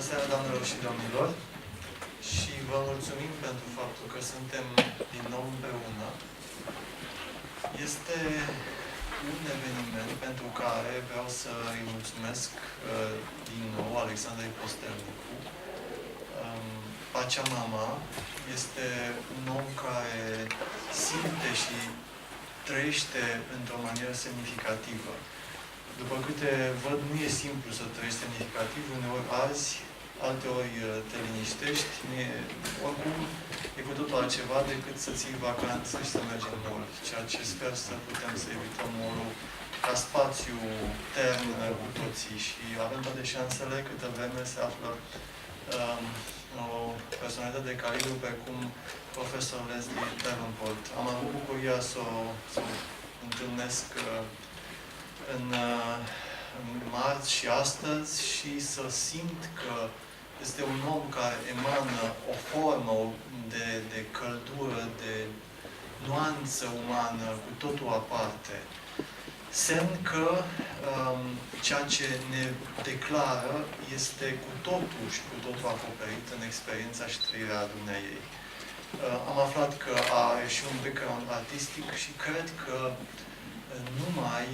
seara, doamnelor și domnilor, și vă mulțumim pentru faptul că suntem din nou împreună. Este un eveniment pentru care vreau să îi mulțumesc din nou Alexandrei Postelnicu. Pacea Mama este un om care simte și trăiește într-o manieră semnificativă. După câte văd, nu e simplu să trăiești semnificativ, uneori azi, alteori te liniștești, oricum e cu totul altceva decât să ții vacanță și să mergi în mall, ceea ce sper să putem să evităm mall-ul ca spațiu tern cu toții și avem toate șansele câtă vreme se află o personalitate de calibru precum profesor Davenport. Am avut bucuria să o întâlnesc în marți și astăzi și să simt că este un om care emană o formă de căldură, de nuanță umană, cu totul aparte. Semn că ceea ce ne declară este cu totul și cu totul acoperit în experiența și trăirea dumneaei. Am aflat că are și un background artistic și cred că numai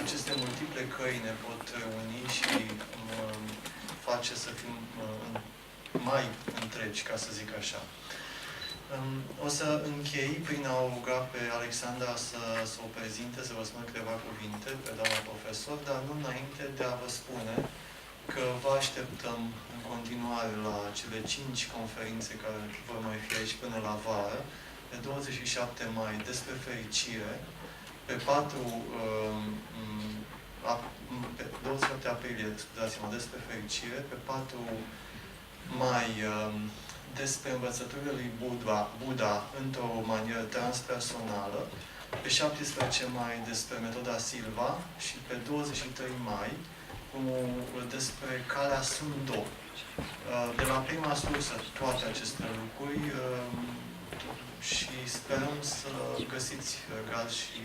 aceste multiple căi ne pot reuni și face să fim mai întregi, ca să zic așa. O să închei prin a o ruga pe Alexandra să o prezinte, să vă spun câteva cuvinte pe doamna profesor, dar nu înainte de a vă spune că vă așteptăm în continuare la cele 5 conferințe care vor mai fi aici până la vară, pe 27 mai despre fericire, pe 27 aprilie, scuzați-mă, despre fericire, pe 4 mai despre învățăturile lui Buddha într-o manieră transpersonală, pe 17 mai despre metoda Silva și pe 23 mai despre calea Sundo. De la prima sursă toate aceste lucruri și sperăm să găsiți răgaz și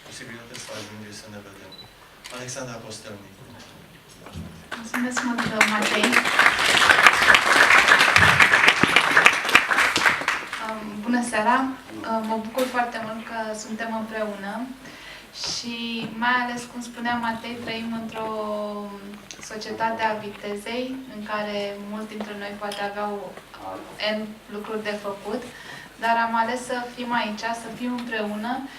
posibilitatea să ajungeți să ne vedem. Alexandra Postelnicu. Mulțumesc mult, Matei. Bună seara! Mă bucur foarte mult că suntem împreună și mai ales, cum spunea Matei, trăim într-o societate a vitezei în care mulți dintre noi poate aveau N lucruri de făcut, dar am ales să fim aici, să fim împreună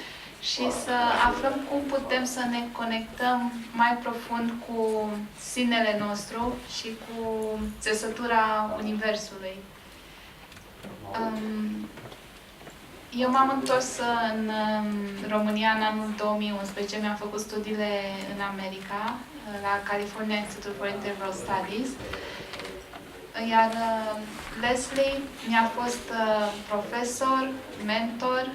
și să aflăm cum putem să ne conectăm mai profund cu sinele nostru și cu țesătura Universului. Eu m-am întors în România în anul 2011, mi-am făcut studiile în America, la California Institute for Integral Studies, iar Leslie mi-a fost profesor, mentor,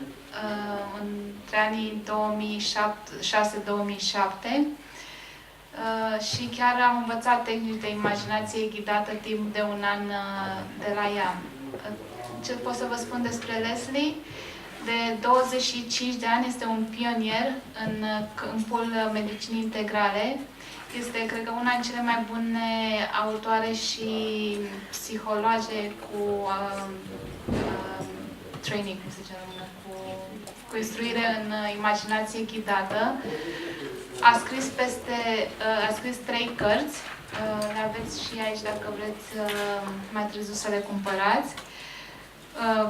între anii 2006-2007 și chiar am învățat tehnici de imaginație ghidată timp de un an de la ea. Ce pot să vă spun despre Leslie? De 25 de ani este un pionier în câmpul medicinii integrale. Este, cred că, una din cele mai bune autoare și psihologe cu training, cum se zice în română, cu instruire în imaginație ghidată. A scris 3 cărți. Le aveți și aici dacă vreți mai târziu să le cumpărați.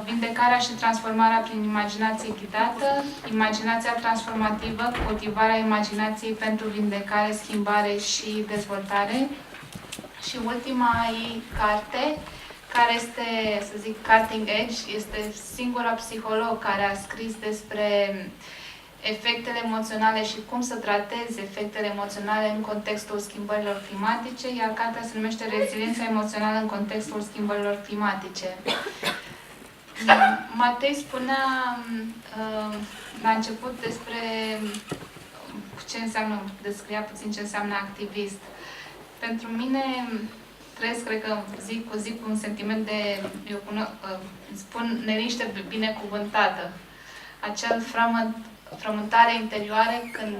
Vindecarea și transformarea prin imaginație ghidată, imaginația transformativă, cultivarea imaginației pentru vindecare, schimbare și dezvoltare. Și ultima ei carte, care este, să zic, cutting edge, este singura psiholog care a scris despre efectele emoționale și cum să tratezi efectele emoționale în contextul schimbărilor climatice, iar cartea se numește Reziliența emoțională în contextul schimbărilor climatice. Matei spunea la început despre ce înseamnă, descria puțin ce înseamnă activist. Pentru mine, trăiesc, cred că zi cu zi, cu un sentiment de, spun, neliniște binecuvântată. Acel frământare interioară când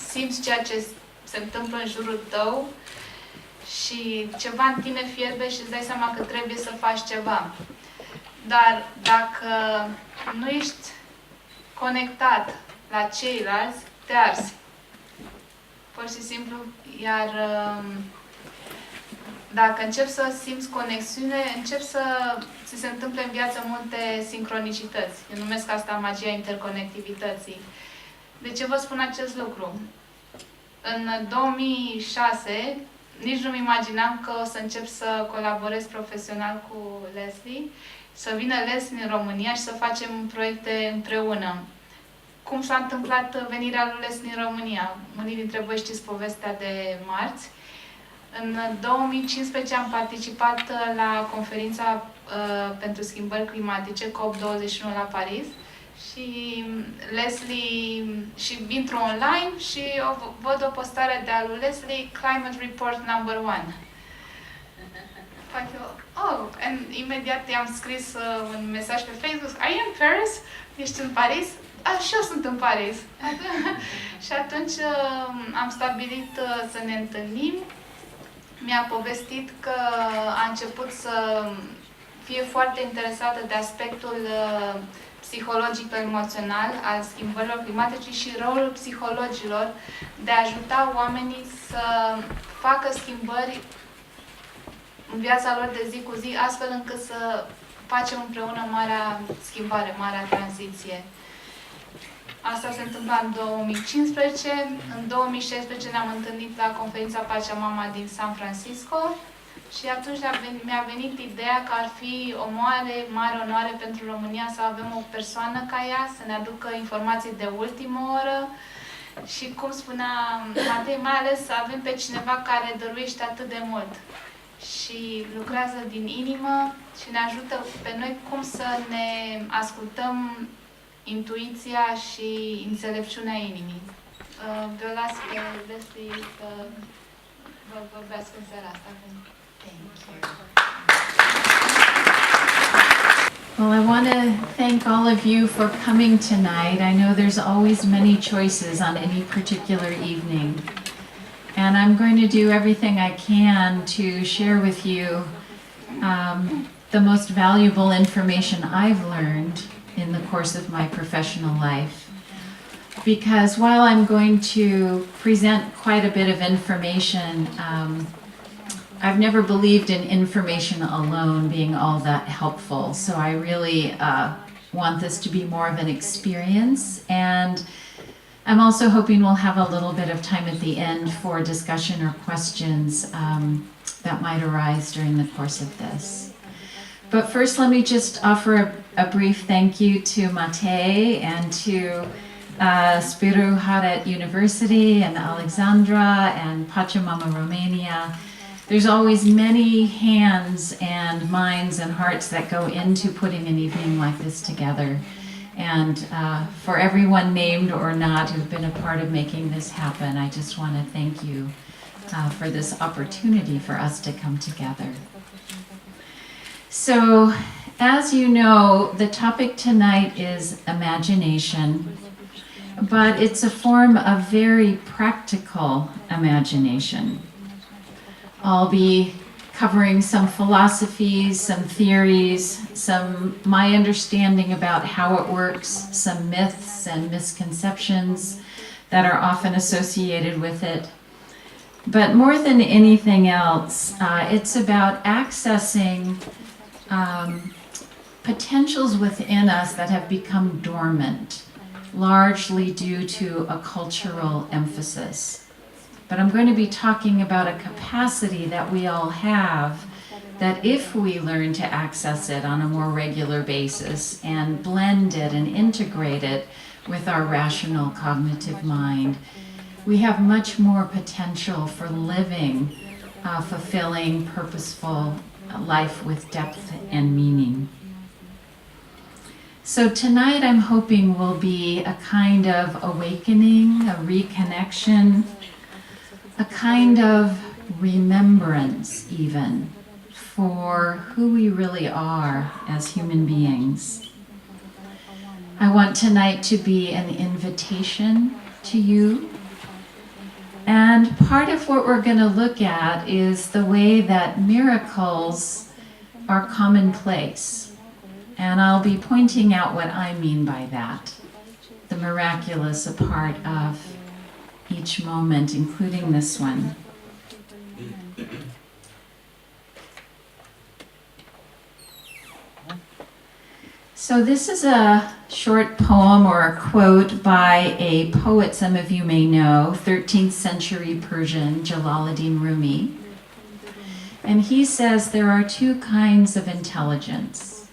simți ceea ce se întâmplă în jurul tău și ceva în tine fierbe și îți dai seama că trebuie să faci ceva. Dar dacă nu ești conectat la ceilalți, te arzi. Pur și simplu. Iar dacă începi să simți conexiune, începi să ți se întâmple în viață multe sincronicități. Eu numesc asta magia interconectivității. De ce vă spun acest lucru? În 2006, nici nu-mi imaginam că o să încep să colaborez profesional cu Leslie, să vină Leslie în România și să facem proiecte împreună. Cum s-a întâmplat venirea lui Leslie în România? Unii dintre voi știți povestea de marți. În 2015 am participat la conferința pentru schimbări climatice, COP21 la Paris, și Leslie, și intru online și văd o postare de-a lui Leslie, Climate Report number 1. Fac eu, and imediat i-am scris un mesaj pe Facebook, Are you in Paris? Ești în Paris? Și eu sunt în Paris. Și atunci am stabilit să ne întâlnim. Mi-a povestit că a început să fie foarte interesată de aspectul psihologico-emoțional al schimbărilor climatice și rolul psihologilor de a ajuta oamenii să facă schimbări în viața lor de zi cu zi, astfel încât să facem împreună marea schimbare, marea tranziție. Asta se întâmpla în 2015. În 2016 ne-am întâlnit la conferința Pacea Mama din San Francisco și atunci mi-a venit ideea că ar fi o mare onoare pentru România să avem o persoană ca ea, să ne aducă informații de ultimă oră și, cum spunea Matei, mai ales să avem pe cineva care dăruiește atât de mult și lucrează din inimă și ne ajută pe noi cum să ne ascultăm intuiția și înțelepciunea inimii. Vă las pe Leslie să vă vorbească în seara asta. Thank you. Well, I want to thank all of you for coming tonight. I know there's always many choices on any particular evening. And I'm going to do everything I can to share with you the most valuable information I've learned in the course of my professional life. Because while I'm going to present quite a bit of information, I've never believed in information alone being all that helpful. So I really want this to be more of an experience. And I'm also hoping we'll have a little bit of time at the end for discussion or questions that might arise during the course of this. But first, let me just offer a brief thank you to Matei and to Spiru Haret University and Alexandra and Pachamama Romania. There's always many hands and minds and hearts that go into putting an evening like this together. And for everyone named or not who've been a part of making this happen, I just want to thank you for this opportunity for us to come together. So, as you know, the topic tonight is imagination, but it's a form of very practical imagination. I'll be covering some philosophies, some theories, my understanding about how it works, some myths and misconceptions that are often associated with it. But more than anything else, it's about accessing potentials within us that have become dormant, largely due to a cultural emphasis. But I'm going to be talking about a capacity that we all have that if we learn to access it on a more regular basis and blend it and integrate it with our rational cognitive mind, we have much more potential for living a fulfilling, purposeful life with depth and meaning. So tonight I'm hoping will be a kind of awakening, a reconnection, a kind of remembrance even for who we really are as human beings. I want tonight to be an invitation to you And part of what we're going to look at is the way that miracles are commonplace. And I'll be pointing out what I mean by that. The miraculous a part of each moment, including this one. So this is a short poem or a quote by a poet some of you may know, 13th century Persian, Jalaluddin Rumi. And he says there are two kinds of intelligence.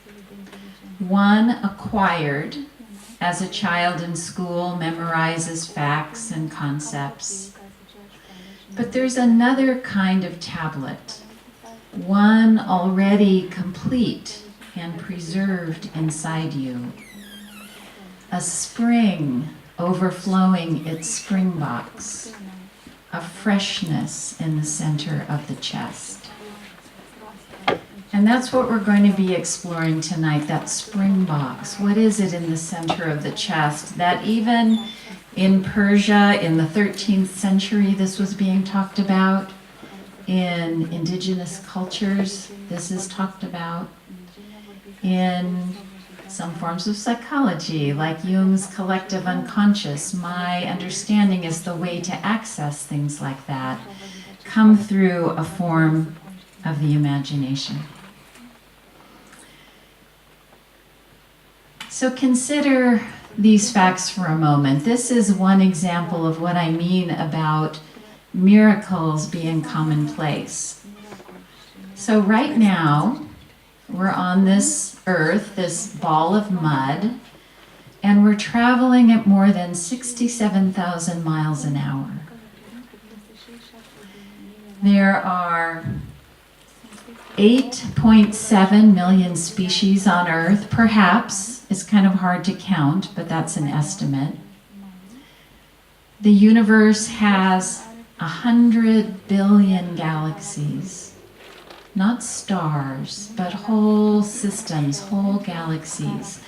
One acquired, as a child in school memorizes facts and concepts. But there's another kind of tablet, one already complete and preserved inside you. A spring overflowing its spring box, a freshness in the center of the chest. And that's what we're going to be exploring tonight, that spring box. What is it in the center of the chest that even in Persia in the 13th century this was being talked about? In indigenous cultures, this is talked about. In some forms of psychology, like Jung's collective unconscious, my understanding is the way to access things like that come through a form of the imagination. So consider these facts for a moment. This is one example of what I mean about miracles being commonplace. So right now, we're on this earth, this ball of mud, and we're traveling at more than 67,000 miles an hour. There are 8.7 million species on Earth, perhaps. It's kind of hard to count, but that's an estimate. The universe has 100 billion galaxies. Not stars, but whole systems, whole galaxies.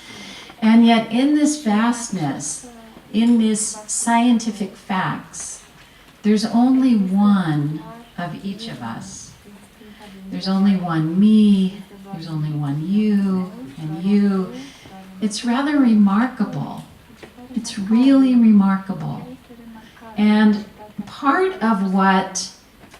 And yet in this vastness, in these scientific facts, there's only one of each of us. There's only one me, there's only one you, and you. It's rather remarkable. It's really remarkable. And part of what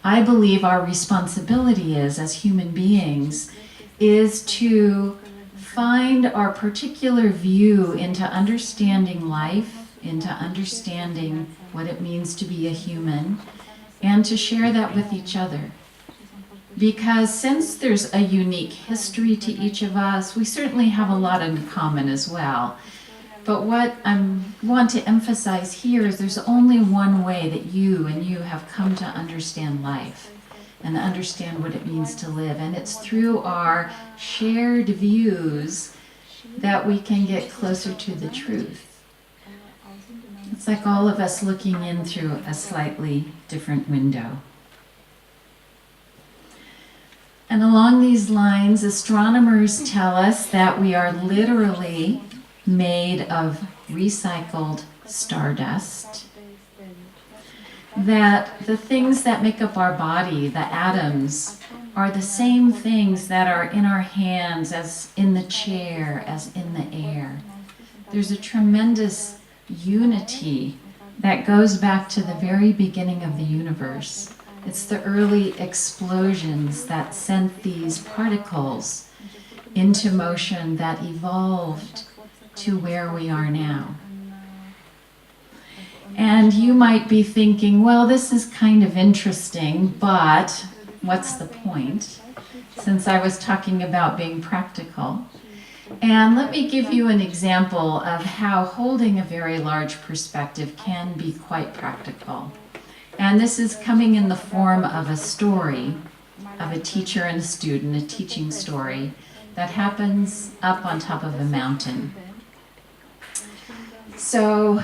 I believe our responsibility is as human beings is to find our particular view into understanding life, into understanding what it means to be a human, and to share that with each other. Because since there's a unique history to each of us, we certainly have a lot in common as well. But what I want to emphasize here is there's only one way that you and you have come to understand life and understand what it means to live. And it's through our shared views that we can get closer to the truth. It's like all of us looking in through a slightly different window. And along these lines, astronomers tell us that we are literally made of recycled stardust, that the things that make up our body, the atoms, are the same things that are in our hands, as in the chair, as in the air. There's a tremendous unity that goes back to the very beginning of the universe. It's the early explosions that sent these particles into motion that evolved to where we are now. And you might be thinking, well, this is kind of interesting, but what's the point? Since I was talking about being practical. And let me give you an example of how holding a very large perspective can be quite practical. And this is coming in the form of a story of a teacher and a student, a teaching story that happens up on top of a mountain. So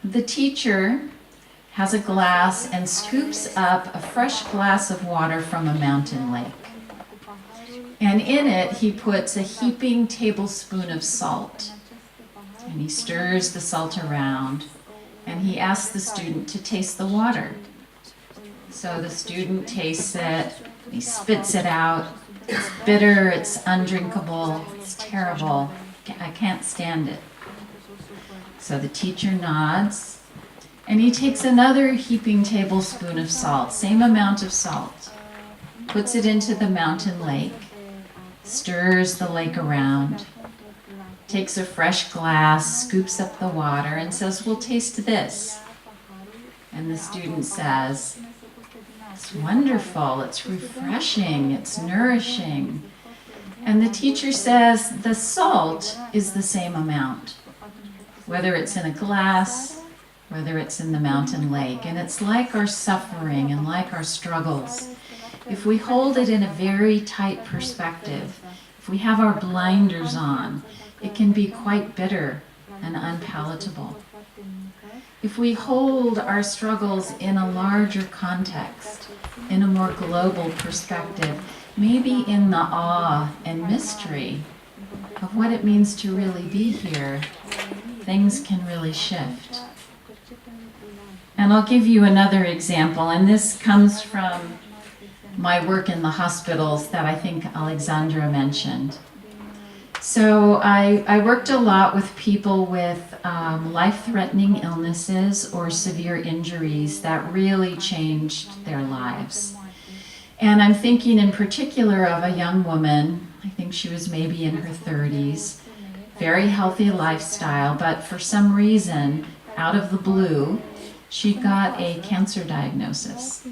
the teacher has a glass and scoops up a fresh glass of water from a mountain lake. And in it, he puts a heaping tablespoon of salt. And he stirs the salt around, and he asks the student to taste the water. So the student tastes it, he spits it out. It's bitter, it's undrinkable, it's terrible. I can't stand it. So the teacher nods, and he takes another heaping tablespoon of salt, same amount of salt, puts it into the mountain lake, stirs the lake around, takes a fresh glass, scoops up the water, and says, "We'll taste this." And the student says, "It's wonderful, it's refreshing, it's nourishing." And the teacher says, "The salt is the same amount, whether it's in a glass, whether it's in the mountain lake." And it's like our suffering and like our struggles. If we hold it in a very tight perspective, if we have our blinders on, it can be quite bitter and unpalatable. If we hold our struggles in a larger context, in a more global perspective, maybe in the awe and mystery of what it means to really be here, things can really shift. And I'll give you another example, and this comes from my work in the hospitals that I think Alexandra mentioned. So I worked a lot with people with life-threatening illnesses or severe injuries that really changed their lives. And I'm thinking in particular of a young woman, I think she was maybe in her 30s, very healthy lifestyle, but for some reason, out of the blue, she got a cancer diagnosis.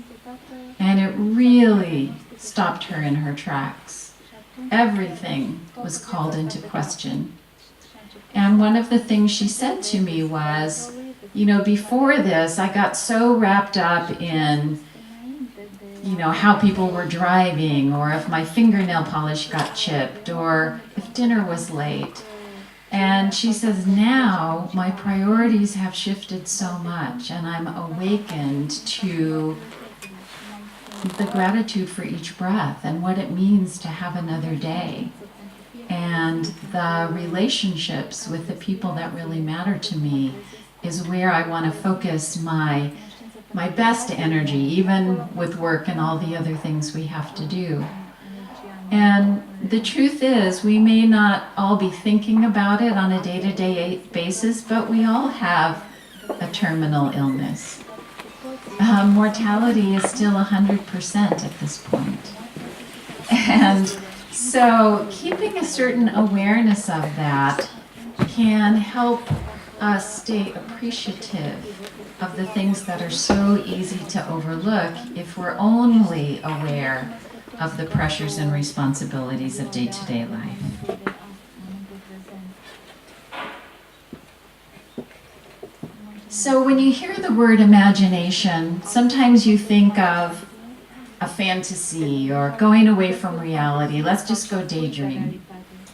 And it really stopped her in her tracks. Everything was called into question. And one of the things she said to me was, you know, before this, I got so wrapped up in, you know, how people were driving, or if my fingernail polish got chipped, or if dinner was late. And she says, now my priorities have shifted so much, and I'm awakened to the gratitude for each breath and what it means to have another day, and the relationships with the people that really matter to me is where I want to focus my best energy, even with work and all the other things we have to do. And the truth is, we may not all be thinking about it on a day-to-day basis, but we all have a terminal illness. Mortality is still 100% at this point. And so keeping a certain awareness of that can help us stay appreciative of the things that are so easy to overlook if we're only aware of the pressures and responsibilities of day-to-day life. So when you hear the word imagination, sometimes you think of a fantasy or going away from reality. Let's just go daydream.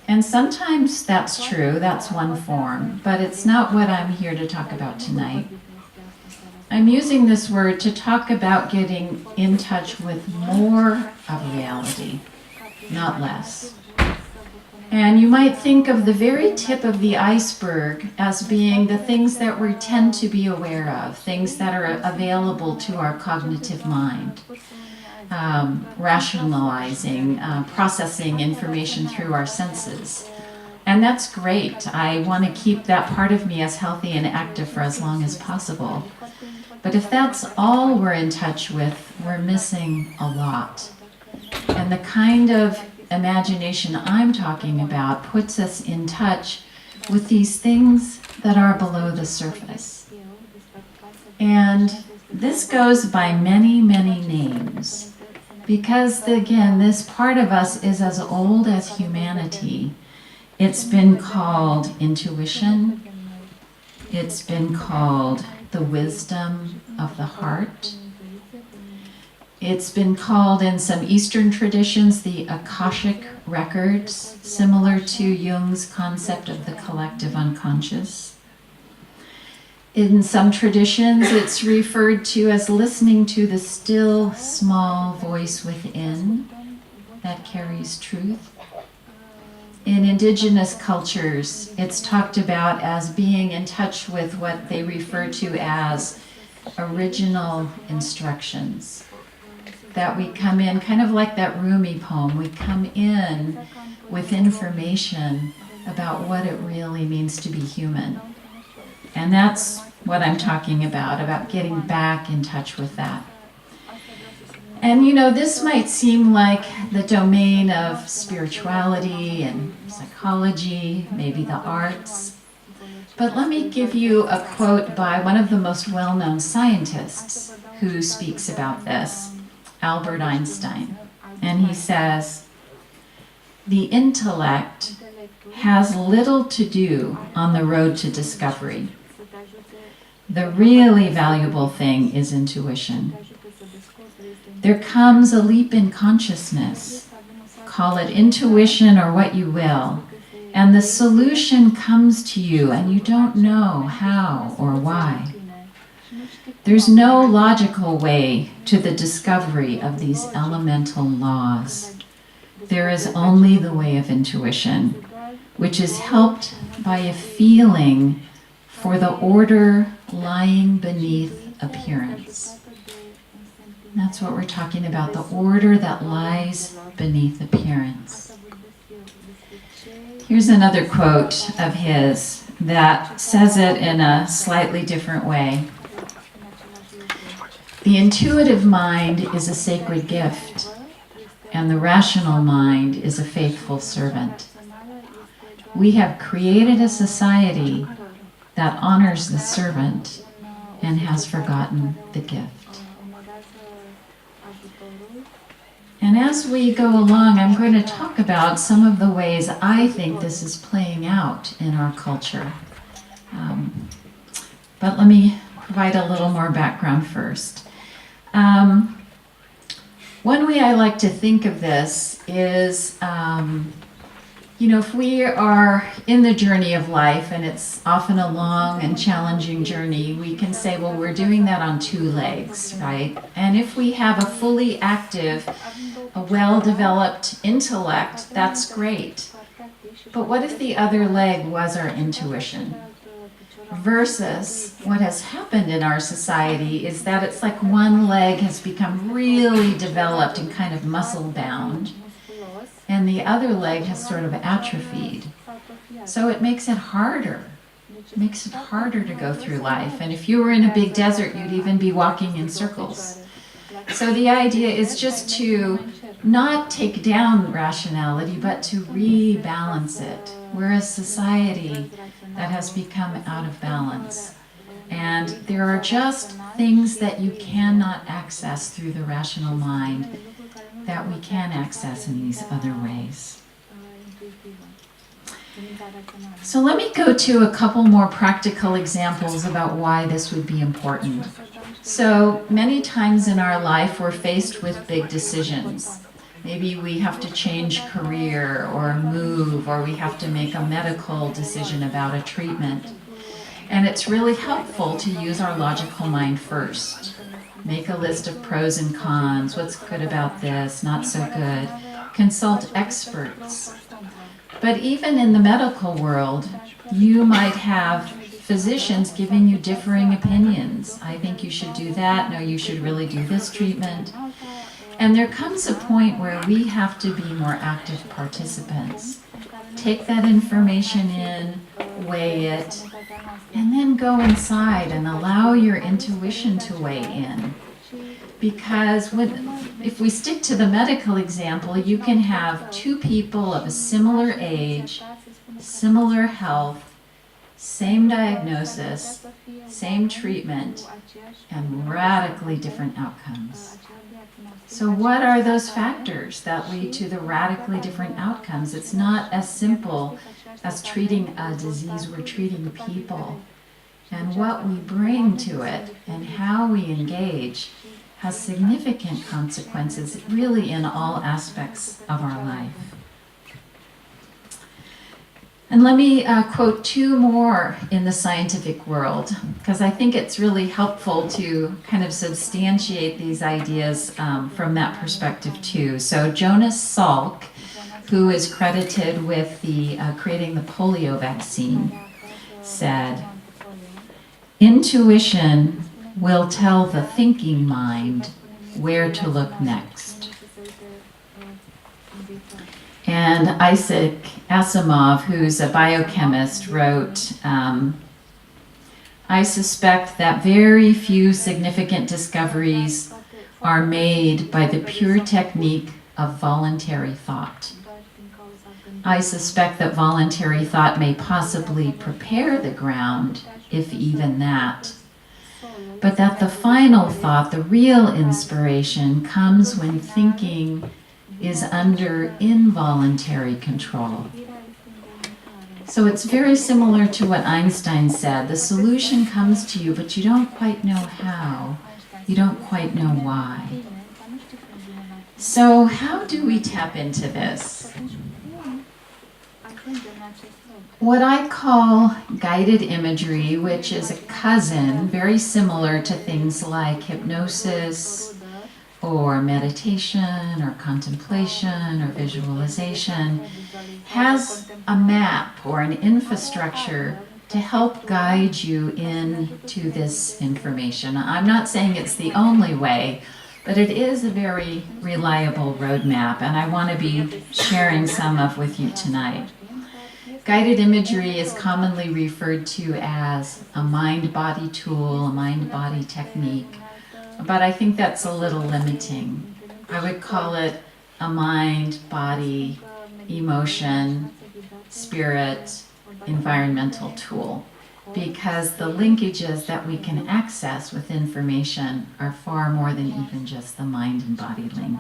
And sometimes that's true, that's one form, but it's not what I'm here to talk about tonight. I'm using this word to talk about getting in touch with more of reality, not less. And you might think of the very tip of the iceberg as being the things that we tend to be aware of, things that are available to our cognitive mind, rationalizing, processing information through our senses. And that's great. I want to keep that part of me as healthy and active for as long as possible. But if that's all we're in touch with, we're missing a lot. And the kind of imagination I'm talking about puts us in touch with these things that are below the surface. And this goes by many, many names, because again, this part of us is as old as humanity. It's been called intuition. It's been called the wisdom of the heart. It's been called in some Eastern traditions the Akashic records, similar to Jung's concept of the collective unconscious. In some traditions, it's referred to as listening to the still, small voice within that carries truth. In indigenous cultures, it's talked about as being in touch with what they refer to as original instructions. that we come in, kind of like that Rumi poem, we come in with information about what it really means to be human. And that's what I'm talking about getting back in touch with that. And you know, this might seem like the domain of spirituality and psychology, maybe the arts. But let me give you a quote by one of the most well-known scientists who speaks about this, Albert Einstein. And he says, "The intellect has little to do on the road to discovery. The really valuable thing is intuition. There comes a leap in consciousness, call it intuition or what you will, and the solution comes to you and you don't know how or why. There's no logical way to the discovery of these elemental laws. There is only the way of intuition, which is helped by a feeling for the order lying beneath appearance." That's what we're talking about, the order that lies beneath appearance. Here's another quote of his that says it in a slightly different way. "The intuitive mind is a sacred gift, and the rational mind is a faithful servant. We have created a society that honors the servant and has forgotten the gift." And as we go along, I'm going to talk about some of the ways I think this is playing out in our culture. But let me provide a little more background first. One way I like to think of this is, if we are in the journey of life, and it's often a long and challenging journey, we can say, well, we're doing that on two legs, right? And if we have a fully active, a well-developed intellect, that's great. But what if the other leg was our intuition? Versus what has happened in our society is that it's like one leg has become really developed and kind of muscle-bound, and the other leg has sort of atrophied. So it makes it harder. It makes it harder to go through life. And if you were in a big desert, you'd even be walking in circles. So the idea is just to not take down rationality, but to rebalance it. We're a society that has become out of balance. And there are just things that you cannot access through the rational mind that we can access in these other ways. So let me go to a couple more practical examples about why this would be important. So many times in our life we're faced with big decisions. Maybe we have to change career or move, or we have to make a medical decision about a treatment. And it's really helpful to use our logical mind first. Make a list of pros and cons, what's good about this, not so good. Consult experts. But even in the medical world, you might have physicians giving you differing opinions. I think you should do that. No, you should really do this treatment. And there comes a point where we have to be more active participants. Take that information in, weigh it, and then go inside and allow your intuition to weigh in. Because if we stick to the medical example, you can have two people of a similar age, similar health, same diagnosis, same treatment, and radically different outcomes. So what are those factors that lead to the radically different outcomes? It's not as simple as treating a disease. We're treating people. And what we bring to it and how we engage has significant consequences really in all aspects of our life. And let me quote two more in the scientific world, because I think it's really helpful to kind of substantiate these ideas from that perspective too. So Jonas Salk, who is credited with creating the polio vaccine, said, "Intuition will tell the thinking mind where to look next. And Isaac Asimov, who's a biochemist, wrote, I suspect that very few significant discoveries are made by the pure technique of voluntary thought. I suspect that voluntary thought may possibly prepare the ground, if even that, but that the final thought, the real inspiration, comes when thinking is under involuntary control. So it's very similar to what Einstein said. The solution comes to you, but you don't quite know how. You don't quite know why. So how do we tap into this? What I call guided imagery, which is a cousin, very similar to things like hypnosis or meditation or contemplation or visualization, has a map or an infrastructure to help guide you into this information. I'm not saying it's the only way, but it is a very reliable roadmap, and I want to be sharing some of with you tonight. Guided imagery is commonly referred to as a mind-body tool, a mind-body technique, but I think that's a little limiting. I would call it a mind, body, emotion, spirit, environmental tool, because the linkages that we can access with information are far more than even just the mind and body link.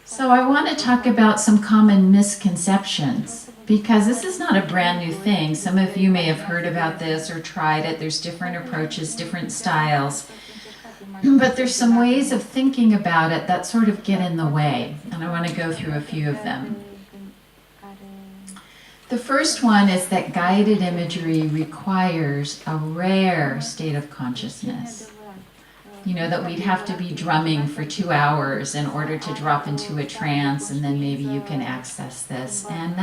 So I want to talk about some common misconceptions, because this is not a brand new thing. Some of you may have heard about this or tried it. There's different approaches, different styles. But there's some ways of thinking about it that sort of get in the way, and I want to go through a few of them. The first one is that guided imagery requires a rare state of consciousness. You know, that we'd have to be drumming for 2 hours in order to drop into a trance, and then maybe you can access this. And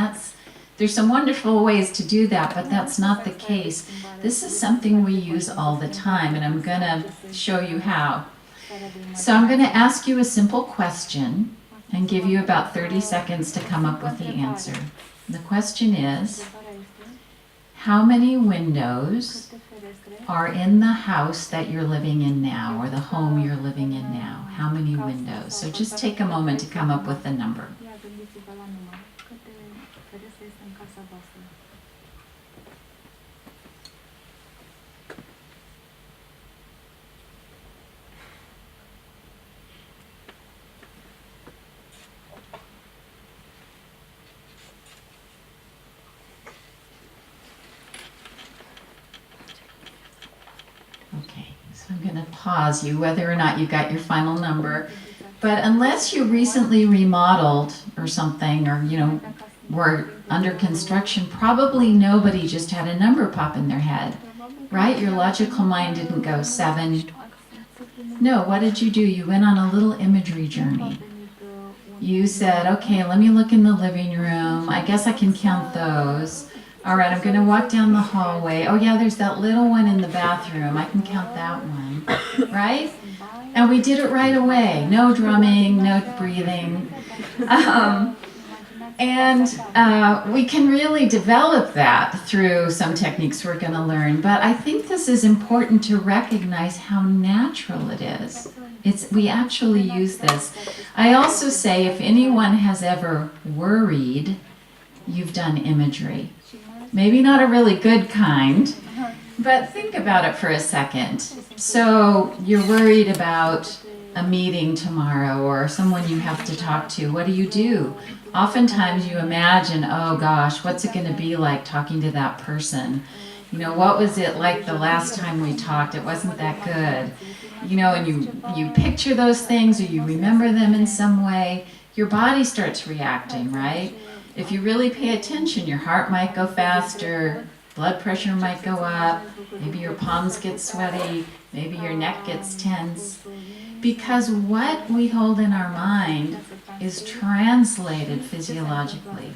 there's some wonderful ways to do that, but that's not the case. This is something we use all the time, and I'm going to show you how. So I'm going to ask you a simple question and give you about 30 seconds to come up with the answer. The question is, how many windows are in the house that you're living in now, or the home you're living in now? How many windows? So just take a moment to come up with the number. Okay, so I'm going to pause you, whether or not you got your final number. But unless you recently remodeled or something, or, were under construction, probably nobody just had a number pop in their head, right? Your logical mind didn't go 7. No, what did you do? You went on a little imagery journey. You said, okay, let me look in the living room. I guess I can count those. All right, I'm going to walk down the hallway. Oh yeah, there's that little one in the bathroom. I can count that one, right? And we did it right away. No drumming, no breathing. And we can really develop that through some techniques we're going to learn. But I think this is important to recognize how natural it is. We actually use this. I also say if anyone has ever worried, you've done imagery. Maybe not a really good kind, but think about it for a second. So you're worried about a meeting tomorrow or someone you have to talk to. What do? Oftentimes you imagine, oh gosh, what's it going to be like talking to that person? What was it like the last time we talked? It wasn't that good. And you picture those things, or you remember them in some way. Your body starts reacting, right? If you really pay attention, your heart might go faster, blood pressure might go up, maybe your palms get sweaty, maybe your neck gets tense. Because what we hold in our mind is translated physiologically.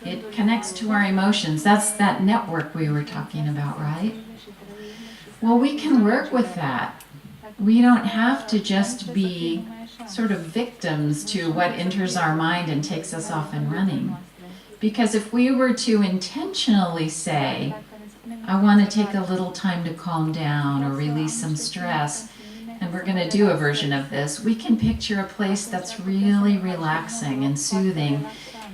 It connects to our emotions. That's that network we were talking about, right? Well, we can work with that. We don't have to just be sort of victims to what enters our mind and takes us off and running. Because if we were to intentionally say, I want to take a little time to calm down or release some stress, and we're going to do a version of this, we can picture a place that's really relaxing and soothing.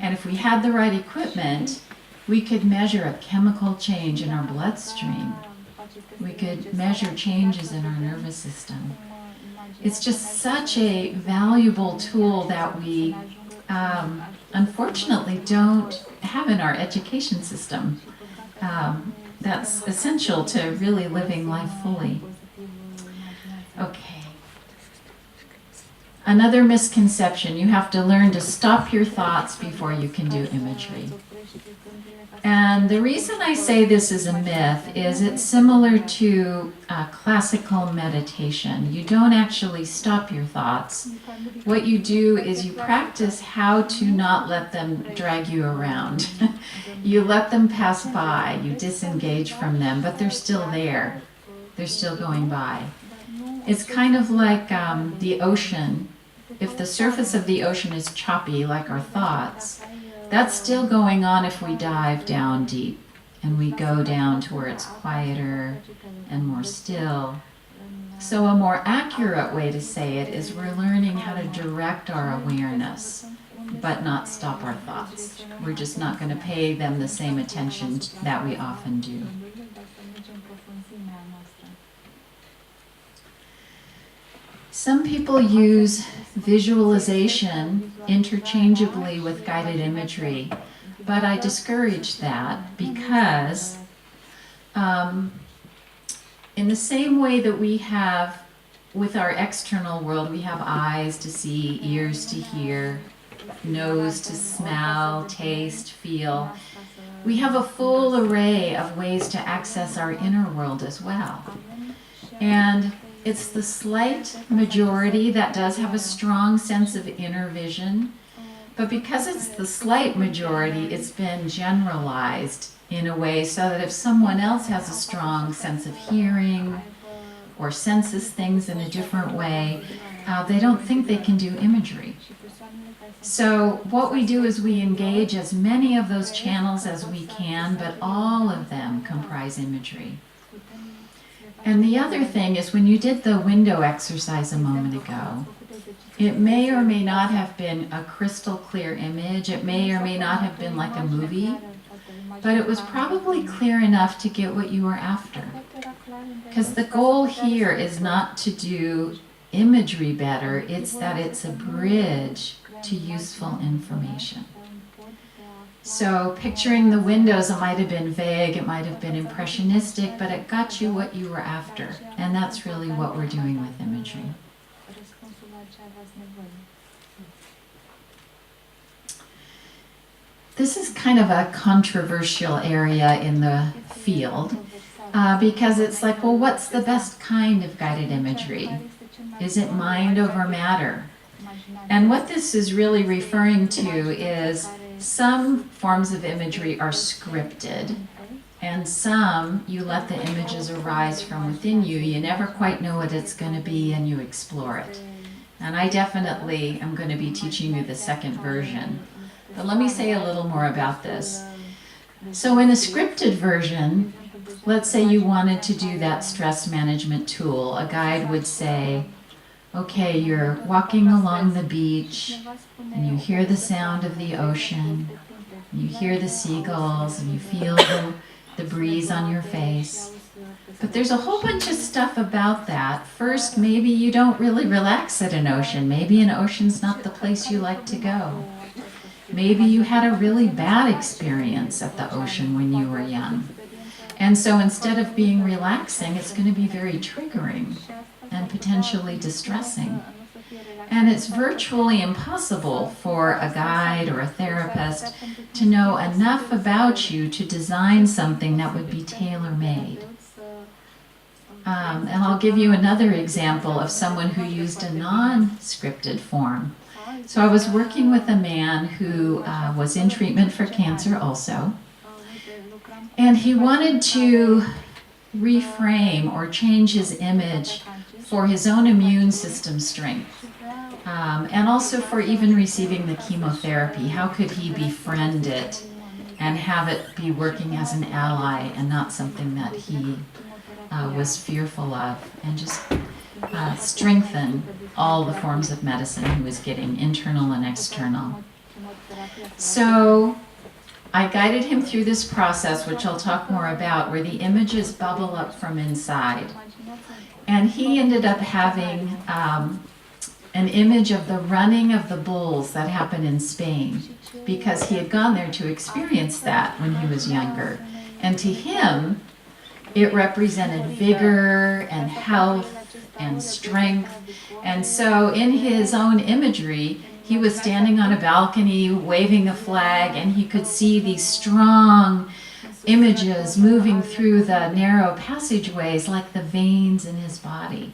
And if we had the right equipment, we could measure a chemical change in our bloodstream. We could measure changes in our nervous system. It's just such a valuable tool that we unfortunately don't have in our education system. That's essential to really living life fully. Okay. Another misconception, you have to learn to stop your thoughts before you can do imagery. And the reason I say this is a myth is it's similar to classical meditation. You don't actually stop your thoughts. What you do is you practice how to not let them drag you around. You let them pass by, you disengage from them, but they're still there. They're still going by. It's kind of like the ocean. If the surface of the ocean is choppy, like our thoughts, that's still going on if we dive down deep and we go down to where it's quieter and more still. So a more accurate way to say it is we're learning how to direct our awareness, but not stop our thoughts. We're just not going to pay them the same attention that we often do. Some people use visualization interchangeably with guided imagery, but I discourage that because in the same way that we have with our external world, we have eyes to see, ears to hear, nose to smell, taste, feel. We have a full array of ways to access our inner world as well. And it's the slight majority that does have a strong sense of inner vision, but because it's the slight majority, it's been generalized in a way so that if someone else has a strong sense of hearing or senses things in a different way, they don't think they can do imagery. So what we do is we engage as many of those channels as we can, but all of them comprise imagery. And the other thing is when you did the window exercise a moment ago, it may or may not have been a crystal clear image, it may or may not have been like a movie, but it was probably clear enough to get what you were after. Because the goal here is not to do imagery better, it's that it's a bridge to useful information. So picturing the windows, it might have been vague, it might have been impressionistic, but it got you what you were after. And that's really what we're doing with imagery. This is kind of a controversial area in the field because it's like, well, what's the best kind of guided imagery? Is it mind over matter? And what this is really referring to is some forms of imagery are scripted, and some you let the images arise from within you. You never quite know what it's going to be, and you explore it. And I definitely am going to be teaching you the second version. But let me say a little more about this. So in a scripted version, let's say you wanted to do that stress management tool. A guide would say, okay, you're walking along the beach and you hear the sound of the ocean, you hear the seagulls and you feel the breeze on your face. But there's a whole bunch of stuff about that. First, maybe you don't really relax at an ocean. Maybe an ocean's not the place you like to go. Maybe you had a really bad experience at the ocean when you were young. And so instead of being relaxing, it's going to be very triggering and potentially distressing. And it's virtually impossible for a guide or a therapist to know enough about you to design something that would be tailor-made. And I'll give you another example of someone who used a non-scripted form. So I was working with a man who was in treatment for cancer also, and he wanted to reframe or change his image for his own immune system strength. And also for even receiving the chemotherapy. How could he befriend it and have it be working as an ally and not something that he was fearful of, and just strengthen all the forms of medicine he was getting, internal and external. So I guided him through this process, which I'll talk more about, where the images bubble up from inside. And he ended up having an image of the running of the bulls that happened in Spain, because he had gone there to experience that when he was younger. And to him, it represented vigor and health and strength. And so in his own imagery, he was standing on a balcony waving a flag, and he could see these strong images moving through the narrow passageways like the veins in his body.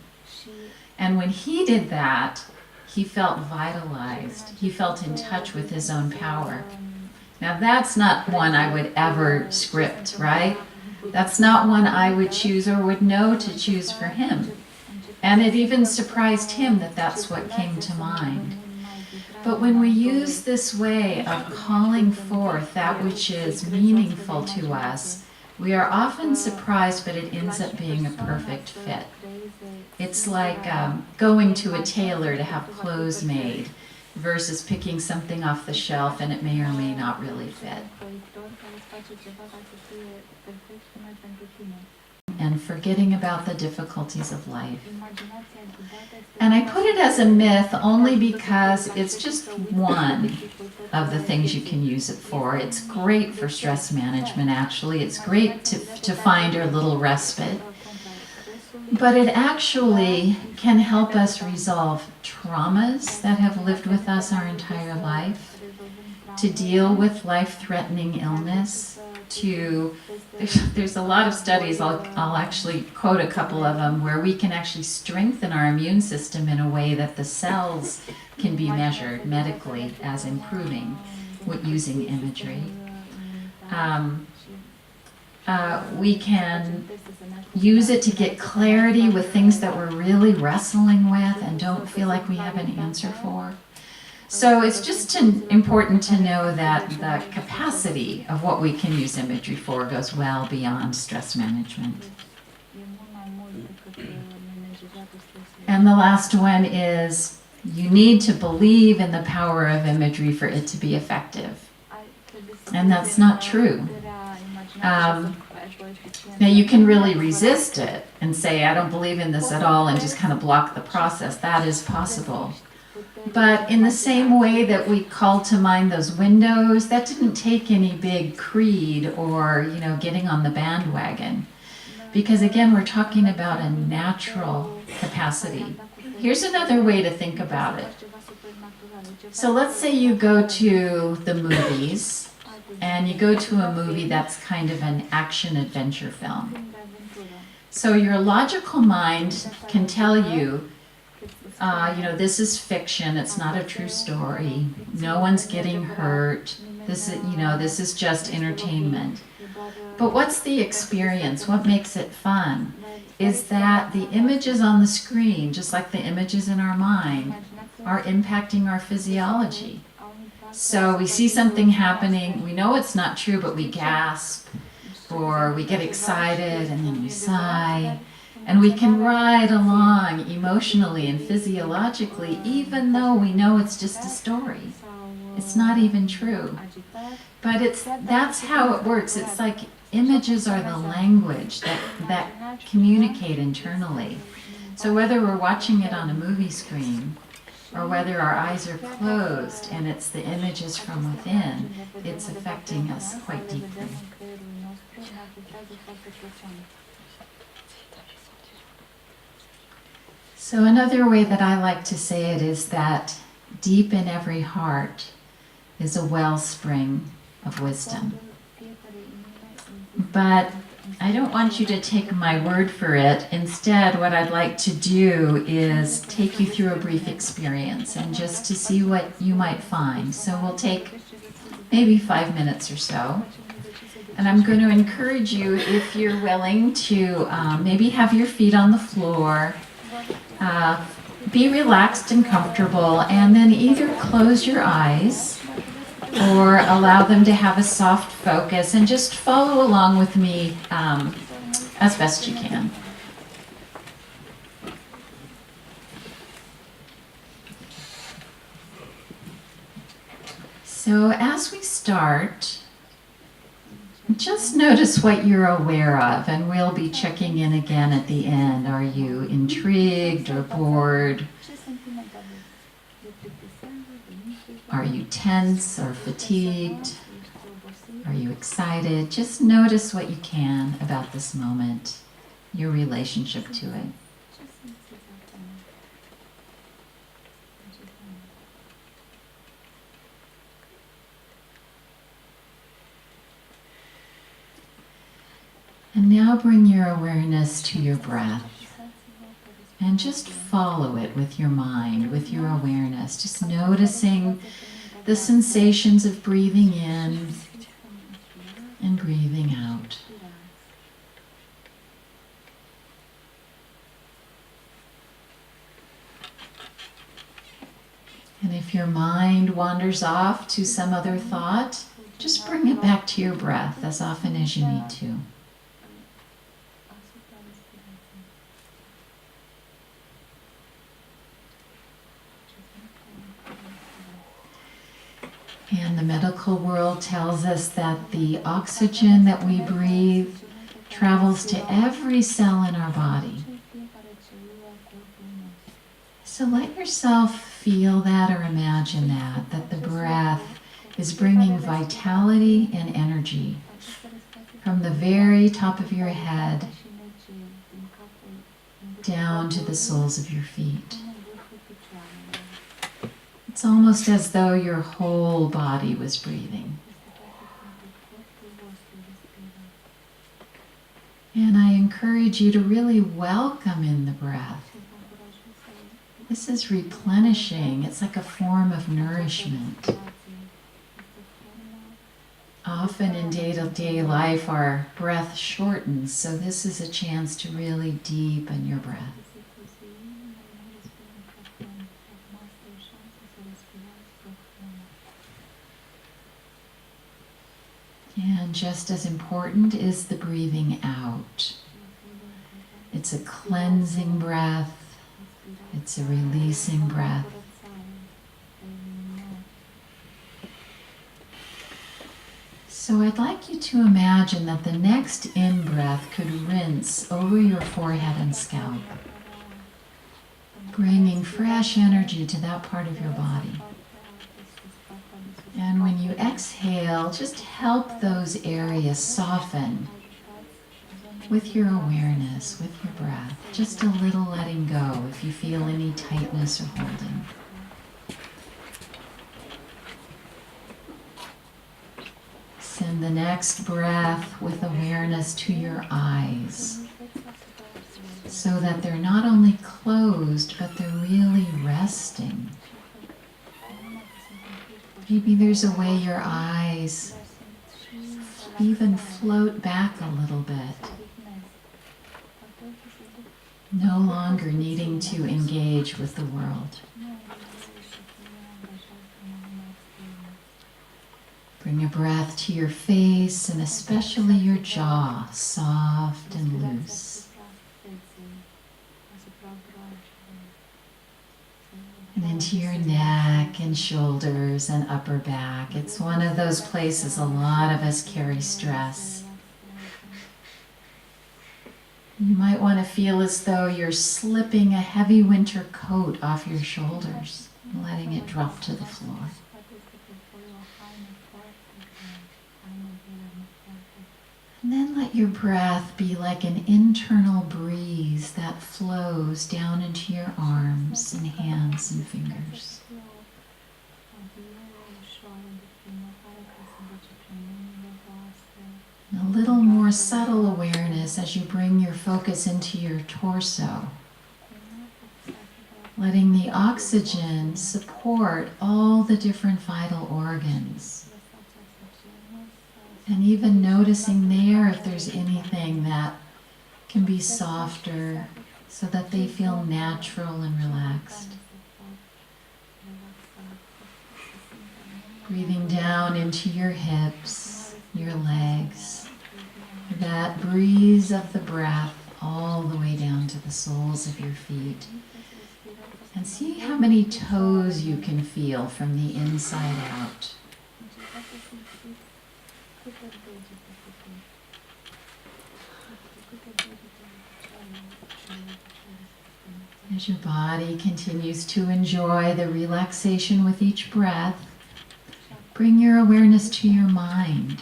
And when he did that, he felt vitalized. He felt in touch with his own power. Now that's not one I would ever script, right? That's not one I would choose or would know to choose for him. And it even surprised him that that's what came to mind. But when we use this way of calling forth that which is meaningful to us, we are often surprised, but it ends up being a perfect fit. It's like going to a tailor to have clothes made versus picking something off the shelf and it may or may not really fit. And forgetting about the difficulties of life. And I put it as a myth only because it's just one of the things you can use it for. It's great for stress management, actually. It's great to find a little respite. But it actually can help us resolve traumas that have lived with us our entire life, to deal with life-threatening illness, there's a lot of studies, I'll actually quote a couple of them, where we can actually strengthen our immune system in a way that the cells can be measured medically as improving using imagery. We can use it to get clarity with things that we're really wrestling with and don't feel like we have an answer for. So it's just important to know that the capacity of what we can use imagery for goes well beyond stress management. And the last one is, you need to believe in the power of imagery for it to be effective. And that's not true. Now you can really resist it and say, I don't believe in this at all, and just kind of block the process. That is possible. But in the same way that we called to mind those windows, that didn't take any big creed or, getting on the bandwagon. Because again, we're talking about a natural capacity. Here's another way to think about it. So let's say you go to the movies, and you go to a movie that's kind of an action-adventure film. So your logical mind can tell you, this is fiction, it's not a true story, no one's getting hurt, this is just entertainment. But what's the experience? What makes it fun? Is that the images on the screen, just like the images in our mind, are impacting our physiology. So we see something happening, we know it's not true, but we gasp, or we get excited and then we sigh. And we can ride along emotionally and physiologically, even though we know it's just a story. It's not even true. But that's how it works. It's like images are the language that communicate internally. So whether we're watching it on a movie screen, or whether our eyes are closed and it's the images from within, it's affecting us quite deeply. So another way that I like to say it is that deep in every heart is a wellspring of wisdom. But I don't want you to take my word for it. Instead, what I'd like to do is take you through a brief experience and just to see what you might find. So we'll take maybe 5 minutes or so. And I'm going to encourage you, if you're willing, to maybe have your feet on the floor, be relaxed and comfortable, and then either close your eyes or allow them to have a soft focus and just follow along with me as best you can. So as we start, just notice what you're aware of, and we'll be checking in again at the end. Are you intrigued or bored? Are you tense or fatigued? Are you excited? Just notice what you can about this moment, your relationship to it. And now bring your awareness to your breath. And just follow it with your mind, with your awareness. Just noticing the sensations of breathing in and breathing out. And if your mind wanders off to some other thought, just bring it back to your breath as often as you need to. And the medical world tells us that the oxygen that we breathe travels to every cell in our body. So let yourself feel that or imagine that the breath is bringing vitality and energy from the very top of your head down to the soles of your feet. It's almost as though your whole body was breathing. And I encourage you to really welcome in the breath. This is replenishing. It's like a form of nourishment. Often in day-to-day life, our breath shortens, so this is a chance to really deepen your breath. And just as important is the breathing out. It's a cleansing breath. It's a releasing breath. So I'd like you to imagine that the next in-breath could rinse over your forehead and scalp, bringing fresh energy to that part of your body. And when you exhale, just help those areas soften with your awareness, with your breath. Just a little letting go if you feel any tightness or holding. Send the next breath with awareness to your eyes, so that they're not only closed, but they're really resting. Maybe there's a way your eyes even float back a little bit, no longer needing to engage with the world. Bring your breath to your face and especially your jaw, soft and loose. And into your neck and shoulders and upper back. It's one of those places a lot of us carry stress. You might want to feel as though you're slipping a heavy winter coat off your shoulders, letting it drop to the floor. And then let your breath be like an internal breeze that flows down into your arms and hands and fingers. And a little more subtle awareness as you bring your focus into your torso, letting the oxygen support all the different vital organs. And even noticing there if there's anything that can be softer so that they feel natural and relaxed. Breathing down into your hips, your legs, that breeze of the breath all the way down to the soles of your feet. And see how many toes you can feel from the inside out. As your body continues to enjoy the relaxation with each breath, bring your awareness to your mind.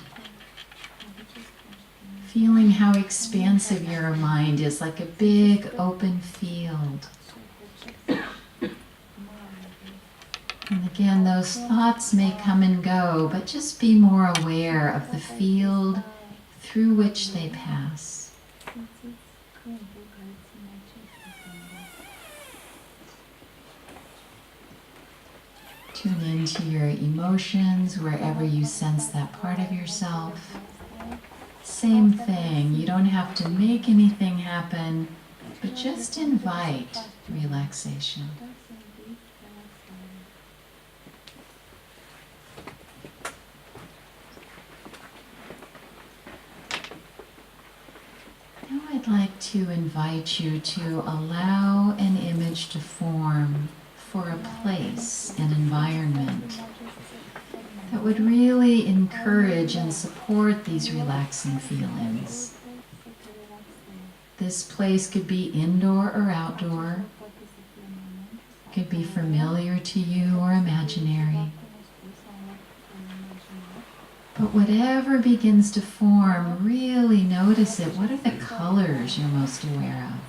Feeling how expansive your mind is, like a big open field. And again, those thoughts may come and go, but just be more aware of the field through which they pass. Tune into your emotions wherever you sense that part of yourself. Same thing, you don't have to make anything happen, but just invite relaxation. Now I'd like to invite you to allow an image to form for a place, an environment that would really encourage and support these relaxing feelings. This place could be indoor or outdoor, could be familiar to you or imaginary. But whatever begins to form, really notice it. What are the colors you're most aware of?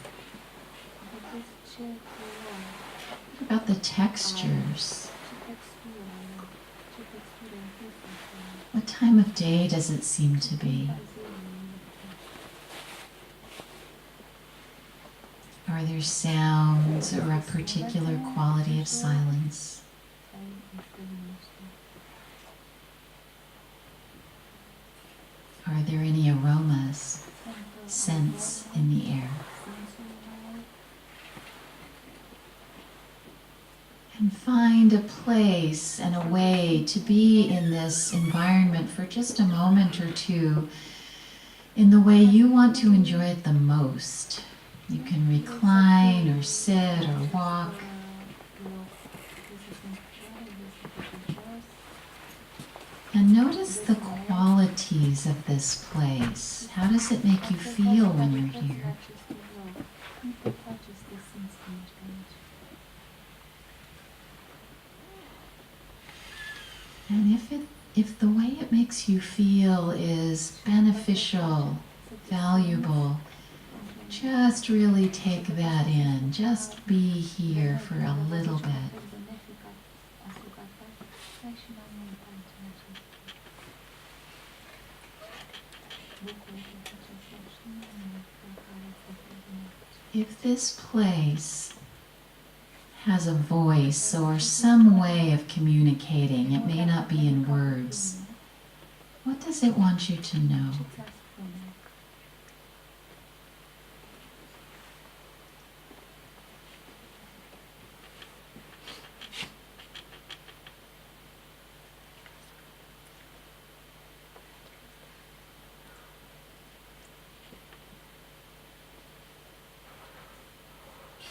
What about the textures? What time of day does it seem to be? Are there sounds or a particular quality of silence? Are there any aromas, scents in the air? And find a place and a way to be in this environment for just a moment or two in the way you want to enjoy it the most. You can recline or sit or walk. And notice the qualities of this place. How does it make you feel when you're here? And if the way it makes you feel is beneficial, valuable, just really take that in. Just be here for a little bit. If this place has a voice or some way of communicating, it may not be in words, what does it want you to know?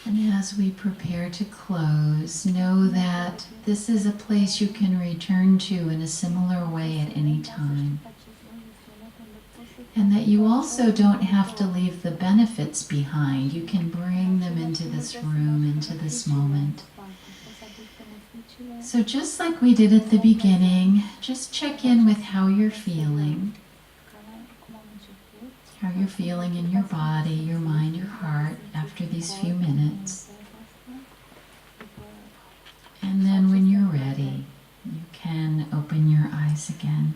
And as we prepare to close, know that this is a place you can return to in a similar way at any time. And that you also don't have to leave the benefits behind. You can bring them into this room, into this moment. So just like we did at the beginning, just check in with how you're feeling. How you're feeling in your body, your mind, your heart after these few minutes. And then when you're ready, you can open your eyes again.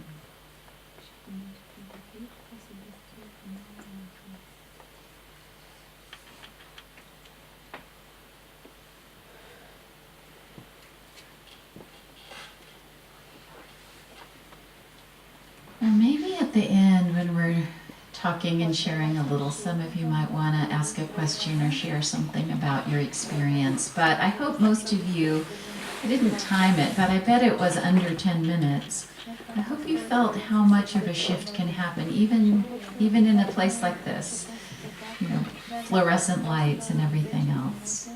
Or maybe at at the end when we're talking and sharing a little, some of you might want to ask a question or share something about your experience. But I hope most of you, I didn't time it, but I bet it was under 10 minutes. I hope you felt how much of a shift can happen, even in a place like this. You know, fluorescent lights and everything else.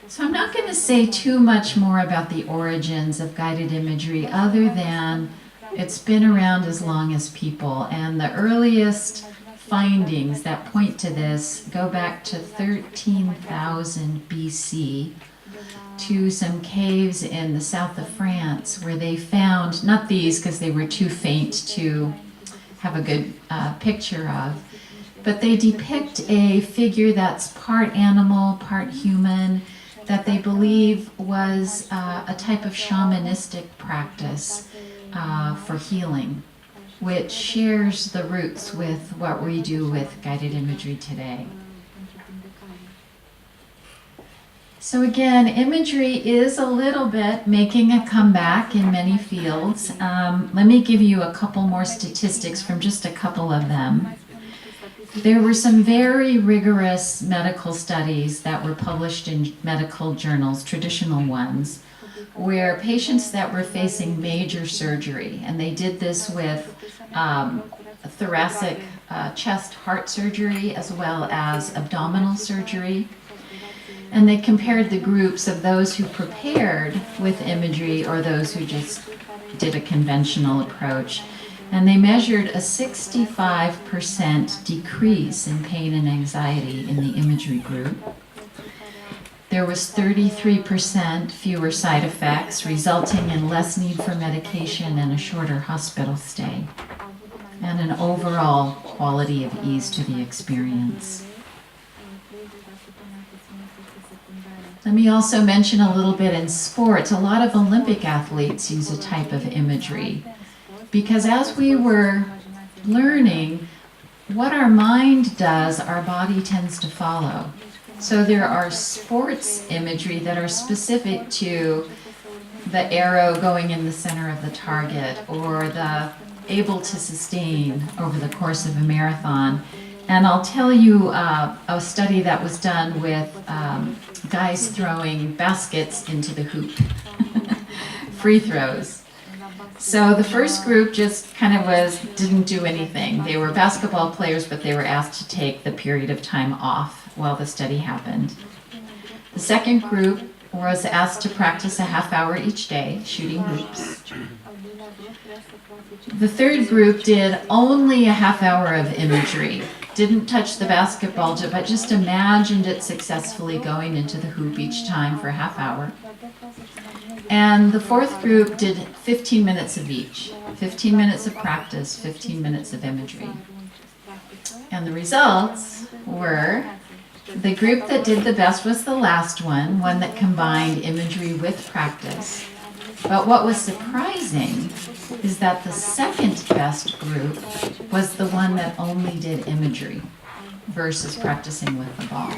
So I'm not going to say too much more about the origins of guided imagery other than it's been around as long as people, and the earliest findings that point to this go back to 13,000 BC to some caves in the south of France where they found, not these because they were too faint to have a good picture of, but they depict a figure that's part animal, part human, that they believe was a type of shamanistic practice for healing, which shares the roots with what we do with guided imagery today. So again, imagery is a little bit making a comeback in many fields. Let me give you a couple more statistics from just a couple of them. There were some very rigorous medical studies that were published in medical journals, traditional ones, where patients that were facing major surgery, and they did this with thoracic chest heart surgery as well as abdominal surgery. And they compared the groups of those who prepared with imagery or those who just did a conventional approach. And they measured a 65% decrease in pain and anxiety in the imagery group. There was 33% fewer side effects, resulting in less need for medication and a shorter hospital stay, and an overall quality of ease to the experience. Let me also mention a little bit in sports. A lot of Olympic athletes use a type of imagery because as we were learning, what our mind does, our body tends to follow. So there are sports imagery that are specific to the arrow going in the center of the target or the able to sustain over the course of a marathon. And I'll tell you a study that was done with guys throwing baskets into the hoop, free throws. So the first group just kind of didn't do anything. They were basketball players, but they were asked to take the period of time off while the study happened. The second group was asked to practice a half hour each day, shooting hoops. The third group did only a half hour of imagery, didn't touch the basketball, but just imagined it successfully going into the hoop each time for a half hour. And the fourth group did 15 minutes of each, 15 minutes of practice, 15 minutes of imagery. And the results were, the group that did the best was the last one that combined imagery with practice. But what was surprising is that the second best group was the one that only did imagery versus practicing with the ball.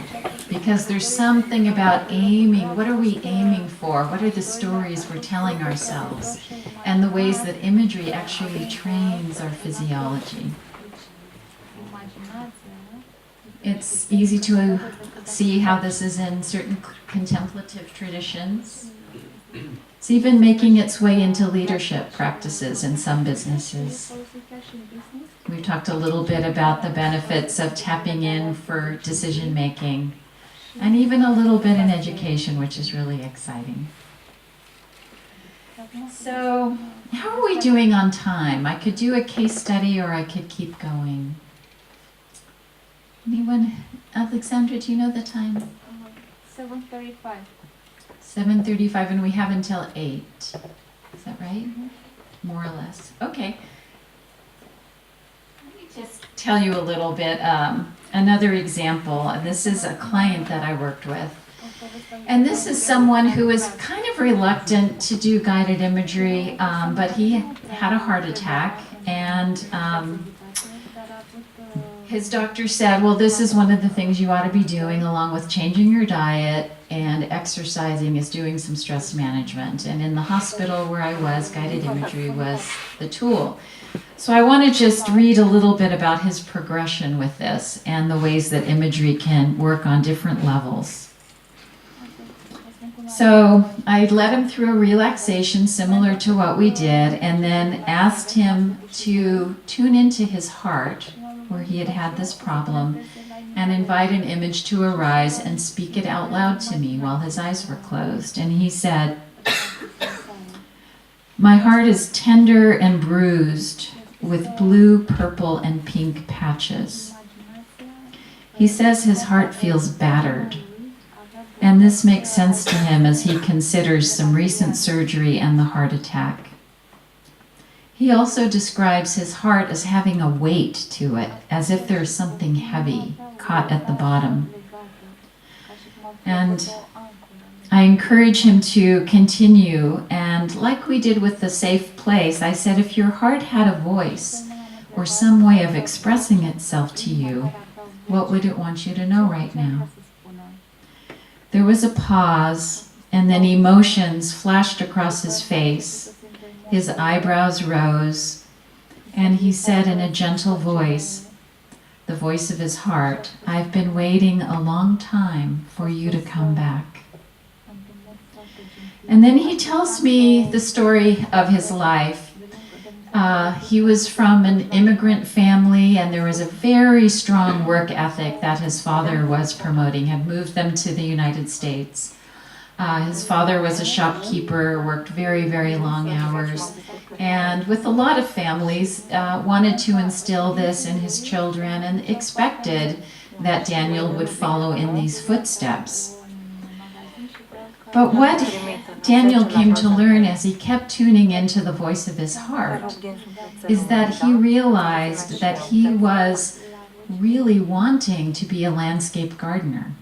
Because there's something about aiming. What are we aiming for? What are the stories we're telling ourselves? And the ways that imagery actually trains our physiology. It's easy to see how this is in certain contemplative traditions. It's even making its way into leadership practices in some businesses. We've talked a little bit about the benefits of tapping in for decision making, and even a little bit in education, which is really exciting. So, how are we doing on time? I could do a case study or I could keep going. Anyone? Alexandra, do you know the time? 7:35. 7:35, and we have until 8. Is that right? Mm-hmm. More or less. Okay. Let me just tell you a little bit, another example. This is a client that I worked with. And this is someone who is kind of reluctant to do guided imagery, but he had a heart attack, and his doctor said, well, this is one of the things you ought to be doing along with changing your diet and exercising is doing some stress management. And in the hospital where I was, guided imagery was the tool. So I want to just read a little bit about his progression with this and the ways that imagery can work on different levels. So I led him through a relaxation similar to what we did, and then asked him to tune into his heart, where he had had this problem, and invite an image to arise and speak it out loud to me while his eyes were closed. And he said, "My heart is tender and bruised, with blue, purple, and pink patches." He says his heart feels battered, and this makes sense to him as he considers some recent surgery and the heart attack. He also describes his heart as having a weight to it, as if there's something heavy caught at the bottom. And I encourage him to continue, and like we did with the safe place, I said, if your heart had a voice or some way of expressing itself to you, what would it want you to know right now? There was a pause, and then emotions flashed across his face. His eyebrows rose, and he said in a gentle voice, the voice of his heart, "I've been waiting a long time for you to come back." And then he tells me the story of his life. He was from an immigrant family, and there was a very strong work ethic that his father was promoting, had moved them to the United States. His father was a shopkeeper, worked very, very long hours, and with a lot of families, wanted to instill this in his children and expected that Daniel would follow in these footsteps. But what Daniel came to learn as he kept tuning into the voice of his heart is that he realized that he was really wanting to be a landscape gardener.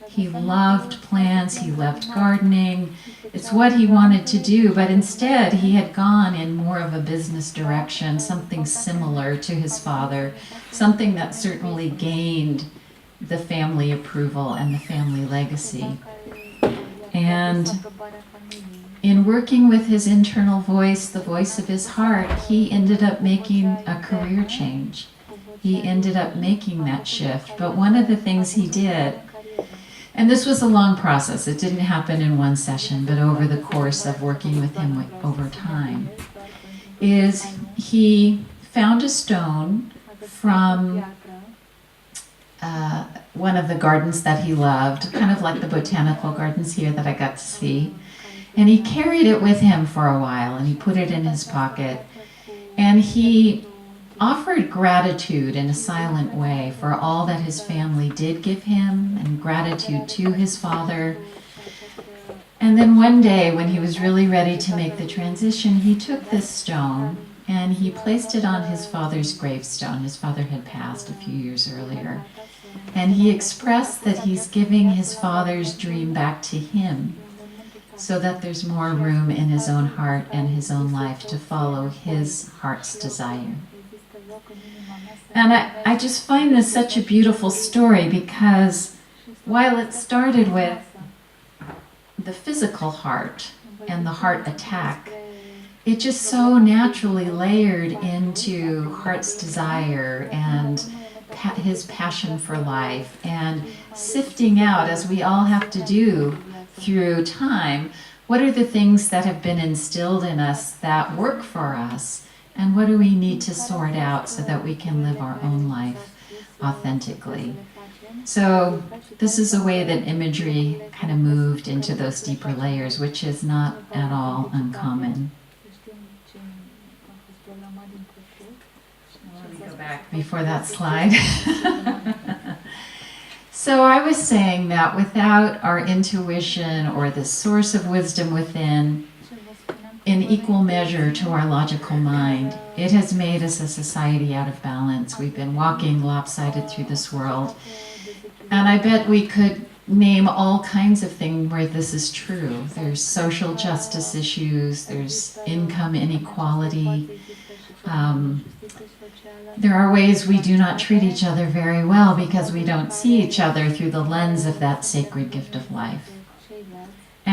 He loved plants, he loved gardening. It's what he wanted to do, but instead he had gone in more of a business direction, something similar to his father, something that certainly gained the family approval and the family legacy. And in working with his internal voice, the voice of his heart, he ended up making a career change. He ended up making that shift. But one of the things he did, and this was a long process, it didn't happen in one session, but over the course of working with him over time, is he found a stone from one of the gardens that he loved, kind of like the botanical gardens here that I got to see. And he carried it with him for a while, and he put it in his pocket. And he offered gratitude in a silent way for all that his family did give him, and gratitude to his father. And then one day, when he was really ready to make the transition, he took this stone and he placed it on his father's gravestone. His father had passed a few years earlier. And he expressed that he's giving his father's dream back to him, so that there's more room in his own heart and his own life to follow his heart's desire. And I just find this such a beautiful story, because while it started with the physical heart and the heart attack, it just so naturally layered into heart's desire and his passion for life, and sifting out, as we all have to do through time, what are the things that have been instilled in us that work for us, and what do we need to sort out so that we can live our own life authentically. So this is a way that imagery kind of moved into those deeper layers, which is not at all uncommon. Let me go back before that slide. So I was saying that without our intuition or the source of wisdom within, in equal measure to our logical mind, it has made us a society out of balance. We've been walking lopsided through this world. And I bet we could name all kinds of things where this is true. There's social justice issues, there's income inequality. There are ways we do not treat each other very well because we don't see each other through the lens of that sacred gift of life.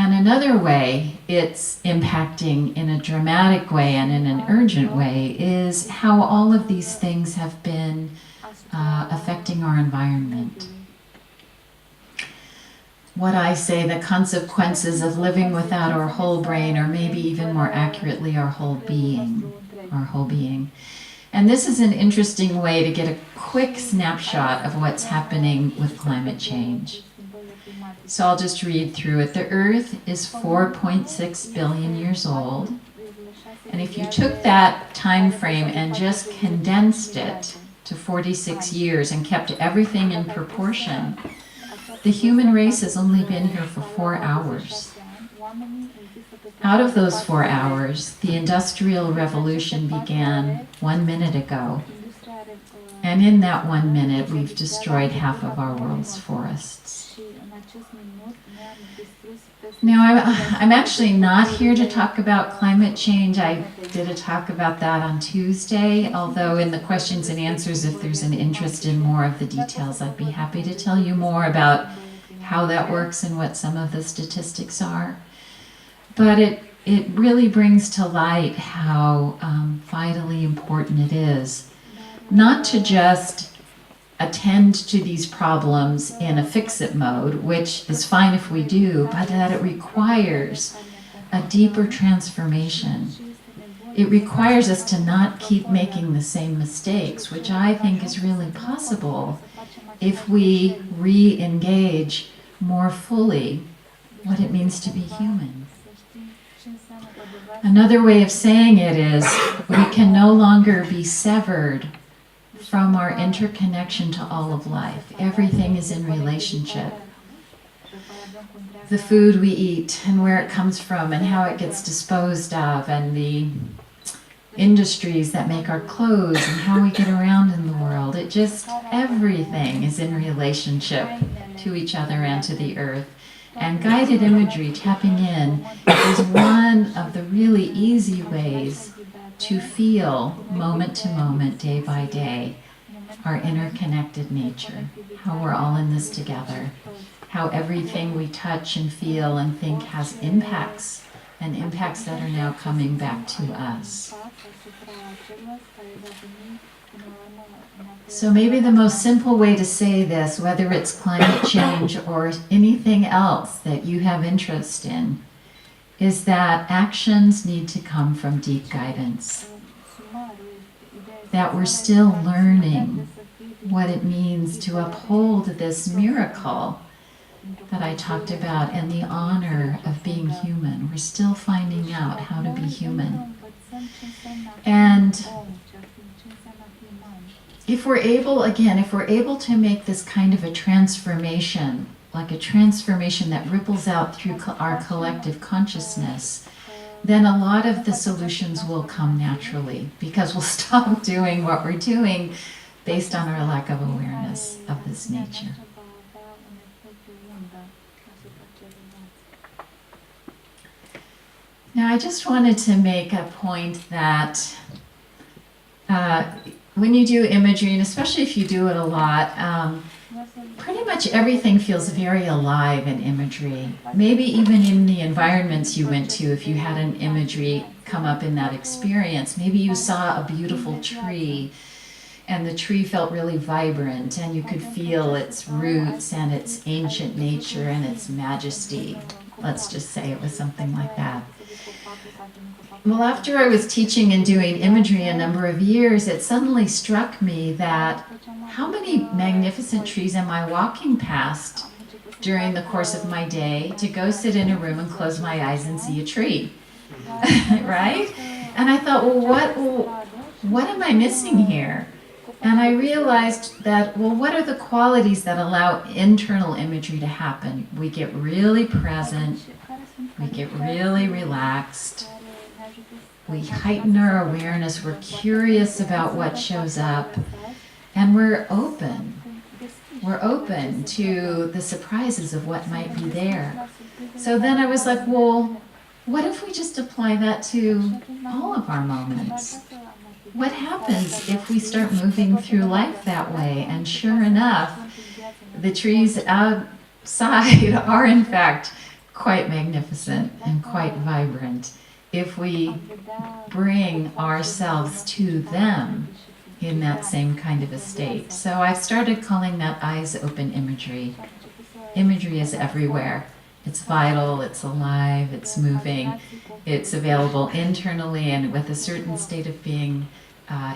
And another way it's impacting in a dramatic way and in an urgent way is how all of these things have been affecting our environment. What I say, the consequences of living without our whole brain, or maybe even more accurately, our whole being. And this is an interesting way to get a quick snapshot of what's happening with climate change. So I'll just read through it. The Earth is 4.6 billion years old. And if you took that time frame and just condensed it to 46 years and kept everything in proportion, the human race has only been here for 4 hours. Out of those 4 hours, the Industrial Revolution began 1 minute ago. And in that 1 minute, we've destroyed half of our world's forests. Now, I'm actually not here to talk about climate change. I did a talk about that on Tuesday, although in the questions and answers, if there's an interest in more of the details, I'd be happy to tell you more about how that works and what some of the statistics are. But it really brings to light how vitally important it is not to just attend to these problems in a fix-it mode, which is fine if we do, but that it requires a deeper transformation. It requires us to not keep making the same mistakes, which I think is really possible if we re-engage more fully what it means to be human. Another way of saying it is we can no longer be severed from our interconnection to all of life. Everything is in relationship. The food we eat and where it comes from and how it gets disposed of, and the industries that make our clothes and how we get around in the world. Everything is in relationship to each other and to the earth. And guided imagery, tapping in, is one of the really easy ways to feel moment to moment, day by day, our interconnected nature, how we're all in this together, how everything we touch and feel and think has impacts, and impacts that are now coming back to us. So maybe the most simple way to say this, whether it's climate change or anything else that you have interest in, is that actions need to come from deep guidance. That we're still learning what it means to uphold this miracle that I talked about and the honor of being human. We're still finding out how to be human. And if we're able to make this kind of a transformation, like a transformation that ripples out through our collective consciousness, then a lot of the solutions will come naturally, because we'll stop doing what we're doing based on our lack of awareness of this nature. Now, I just wanted to make a point that when you do imagery, and especially if you do it a lot, pretty much everything feels very alive in imagery. Maybe even in the environments you went to, if you had an imagery come up in that experience, maybe you saw a beautiful tree and the tree felt really vibrant and you could feel its roots and its ancient nature and its majesty. Let's just say it was something like that. Well, after I was teaching and doing imagery a number of years, it suddenly struck me that how many magnificent trees am I walking past during the course of my day to go sit in a room and close my eyes and see a tree, right? And I thought, well, what am I missing here? And I realized that, well, what are the qualities that allow internal imagery to happen? We get really present, we get really relaxed, we heighten our awareness, we're curious about what shows up, and we're open. We're open to the surprises of what might be there. So then I was like, well, what if we just apply that to all of our moments? What happens if we start moving through life that way? And sure enough, the trees outside are in fact quite magnificent and quite vibrant if we bring ourselves to them in that same kind of a state. So I've started calling that eyes open imagery. Imagery is everywhere. It's vital, it's alive, it's moving, it's available internally, and with a certain state of being,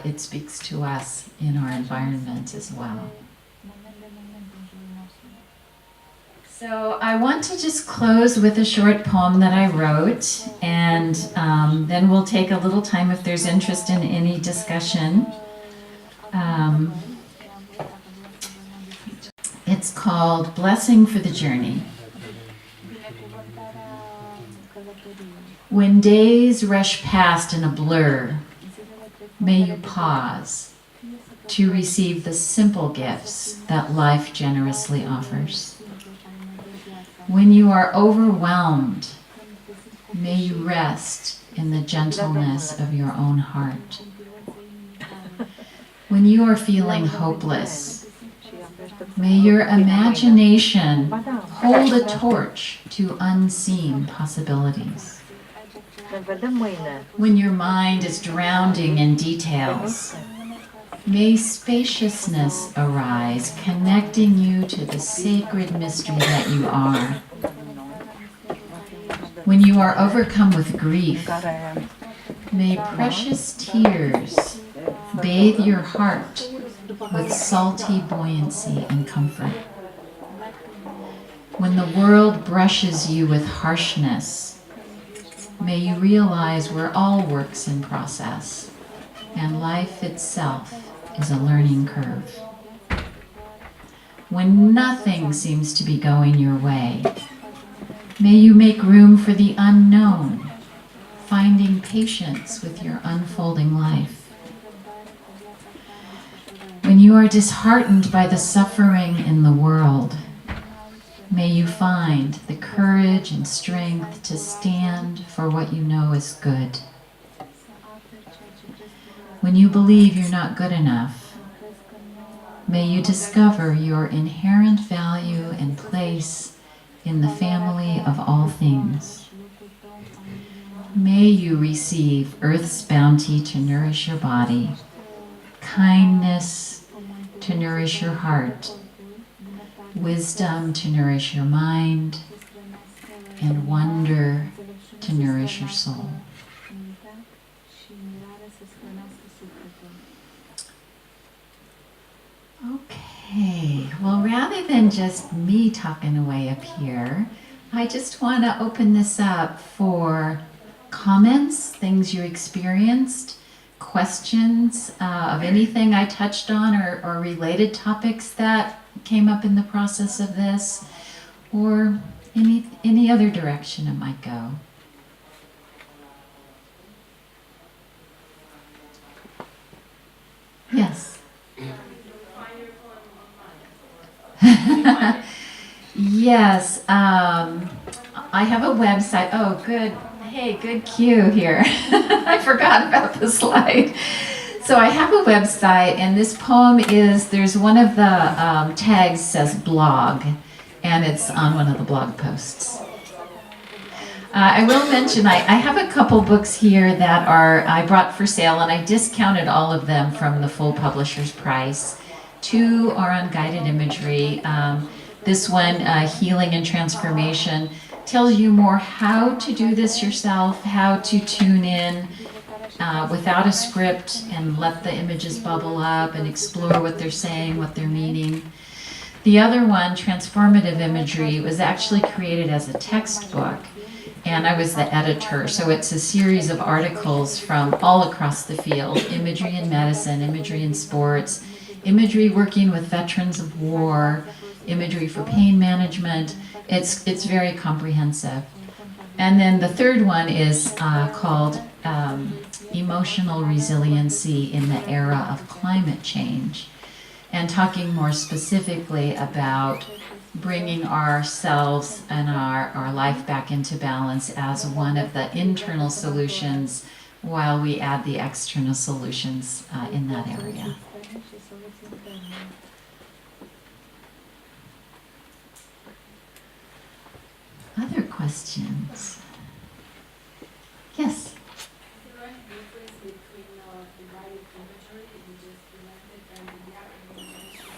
it speaks to us in our environment as well. So I want to just close with a short poem that I wrote, and then we'll take a little time if there's interest in any discussion. It's called Blessing for the Journey. When days rush past in a blur, may you pause to receive the simple gifts that life generously offers. When you are overwhelmed, may you rest in the gentleness of your own heart. When you are feeling hopeless, may your imagination hold a torch to unseen possibilities. When your mind is drowning in details, may spaciousness arise, connecting you to the sacred mystery that you are. When you are overcome with grief, may precious tears bathe your heart with salty buoyancy and comfort. When the world brushes you with harshness, may you realize we're all works in process, and life itself is a learning curve. When nothing seems to be going your way, may you make room for the unknown, finding patience with your unfolding life. When you are disheartened by the suffering in the world, may you find the courage and strength to stand for what you know is good. When you believe you're not good enough, may you discover your inherent value and place in the family of all things. May you receive earth's bounty to nourish your body, kindness to nourish your heart, wisdom to nourish your mind, and wonder to nourish your soul. Okay, well, rather than just me talking away up here, I just want to open this up for comments, things you experienced, questions of anything I touched on or related topics that came up in the process of this, or any other direction it might go. Yes. Yes, I have a website. Oh, good. Hey, good cue here. I forgot about the slide. So I have a website, and this poem there's one of the tags says blog, and it's on one of the blog posts. I will mention I have a couple books here that I brought for sale, and I discounted all of them from the full publisher's price. 2 are on guided imagery. This one, Healing and Transformation, tells you more how to do this yourself, how to tune in without a script and let the images bubble up and explore what they're saying, what they're meaning. The other one, Transformative Imagery, was actually created as a textbook, and I was the editor. So it's a series of articles from all across the field: imagery in medicine, imagery in sports, imagery working with veterans of war, imagery for pain management. It's very comprehensive. And then the third one is called Emotional Resiliency in the Era of Climate Change, and talking more specifically about bringing ourselves and our life back into balance as one of the internal solutions while we add the external solutions in that area. Other questions? questions. Yes? Is there any difference between the guided imagery you just presented and the imagination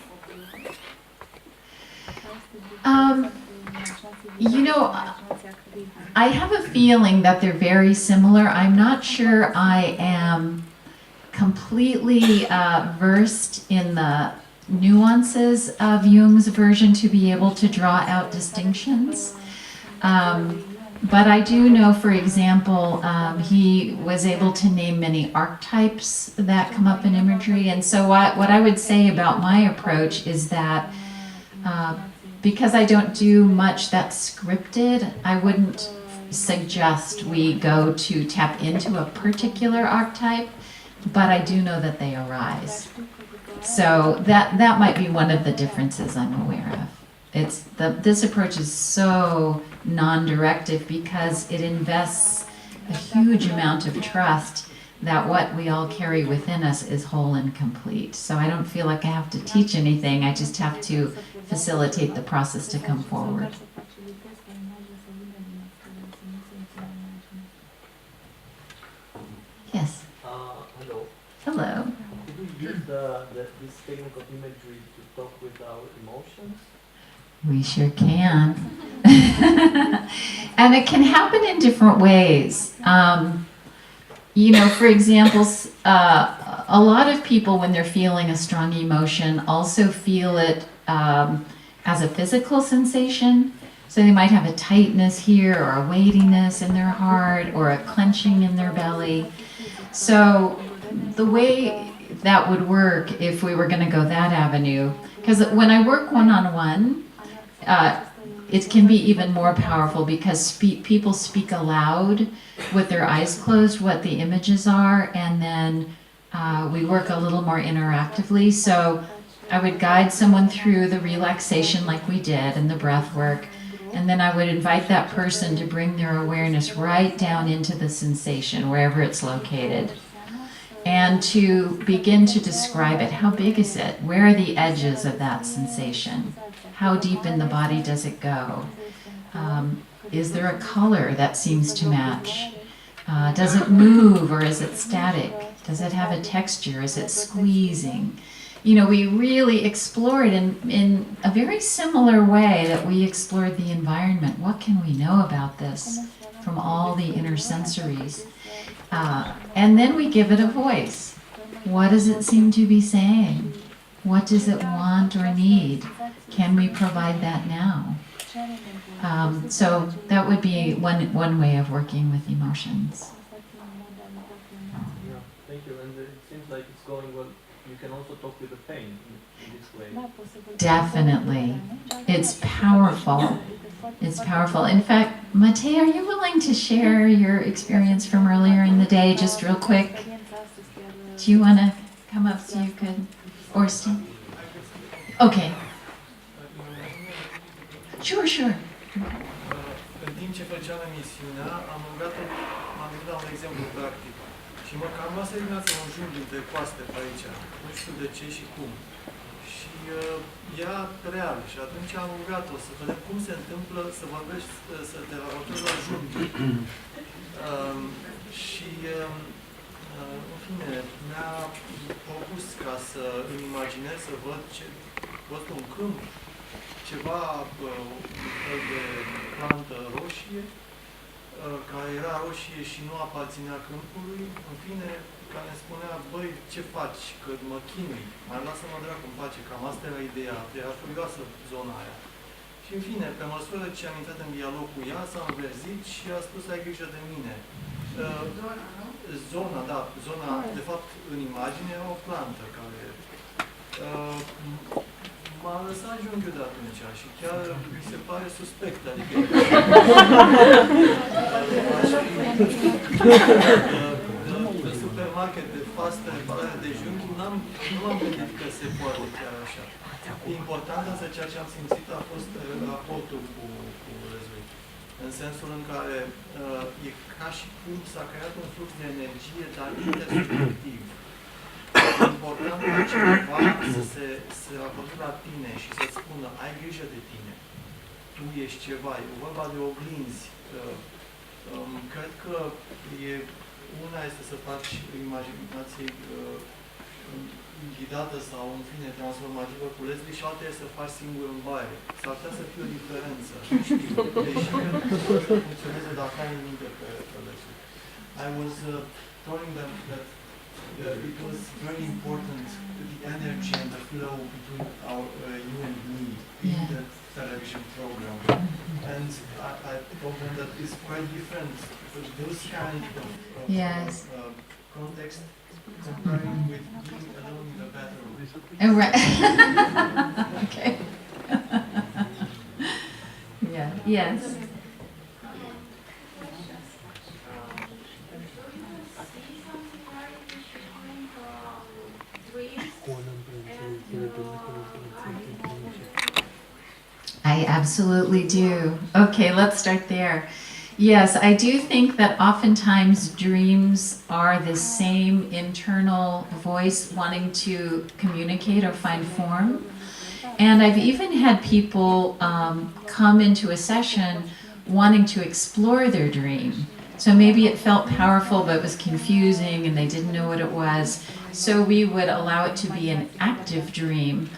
of You know, I have a feeling that they're very similar. I'm not sure I am completely versed in the nuances of Jung's version to be able to draw out distinctions. But I do know, for example, he was able to name many archetypes that come up in imagery. And so what I would say about my approach is that because I don't do much that's scripted, I wouldn't suggest we go to tap into a particular archetype, but I do know that they arise. So that might be one of the differences I'm aware of. This approach is so non-directive because it invests a huge amount of trust that what we all carry within us is whole and complete. So I don't feel like I have to teach anything, I just have to facilitate the process to come forward. Yes? Hello. Hello. Could we use this technique of imagery to talk with our emotions? We sure can. And it can happen in different ways. You know, for example, a lot of people, when they're feeling a strong emotion, also feel it as a physical sensation. So they might have a tightness here, or a weightiness in their heart, or a clenching in their belly. So the way that would work if we were going to go that avenue, because when I work one-on-one, it can be even more powerful because people speak aloud with their eyes closed what the images are, and then we work a little more interactively. So I would guide someone through the relaxation like we did and the breath work, and then I would invite that person to bring their awareness right down into the sensation, wherever it's located, and to begin to describe it. How big is it? Where are the edges of that sensation? How deep in the body does it go? Is there a color that seems to match? Does it move, or is it static? Does it have a texture? Is it squeezing? You know, we really explore it in a very similar way that we explored the environment. What can we know about this from all the inner sensories? And then we give it a voice. What does it seem to be saying? What does it want or need? Can we provide that now? So that would be one way of working with emotions. Yeah, thank you. And it seems like it's going well. You can also talk with the pain in this way. Definitely. It's powerful. It's powerful. In fact, Matej, are you willing to share your experience from earlier in the day, just real quick? Do you want to come up so you could, or stand? Okay. Sure. În timp ce făceam emisiunea, m-am gândit la un exemplu practic. Și mă cam luase dimineața un jung dintre coaste pe aici. Nu știu de ce și cum. Și ea real. Și atunci am rugat-o să vedem cum se întâmplă să vorbești, să te raportezi la jung. Și în fine, mi-a propus ca să îmi imaginez, să văd un câmp, ceva, un fel de plantă roșie, care era roșie și nu aparținea câmpului, în fine, care îmi spunea, băi, ce faci, că mă chinui, mai lasă-mă dracu în pace, cam asta era ideea, era furioasă zona aia. Și în fine, pe măsură ce am intrat în dialog cu ea, s-a înverzit și a spus, ai grijă de mine. Zona, de fapt, în imagine era o plantă care m-a lăsat junghiul de atunci și chiar mi se pare suspect, adică de supermarket, de fastă, reparare de junghi, nu m-am gândit că se poate chiar așa. Important însă ceea ce am simțit a fost raportul cu Răzui. În sensul în care e ca și cum s-a creat un flux de energie, dar intersubjectiv. E important ca cineva să raporteze la tine și să-ți spună, ai grijă de tine. Tu ești ceva, e vorba de oglinzi cred că una este să faci imaginație ghidată sau, în fine, transformativă cu Leslie și alta este să faci singur în baie. S-ar putea să fie o diferență. Nu știu. Deși cred că poate să funcționeze dacă ai în minte pe Leslie. I was telling them that it was very important, the energy and the flow between you and me in the television program. And I told them that it's quite different. Those kind of context comparing with being alone in the bathroom. Oh, right. Okay. Yeah. Yes. I absolutely do. Okay, let's start there. Yes, I do think that oftentimes dreams are the same internal voice wanting to communicate or find form. And I've even had people come into a session wanting to explore their dream. So maybe it felt powerful, but it was confusing and they didn't know what it was. So we would allow it to be an active dream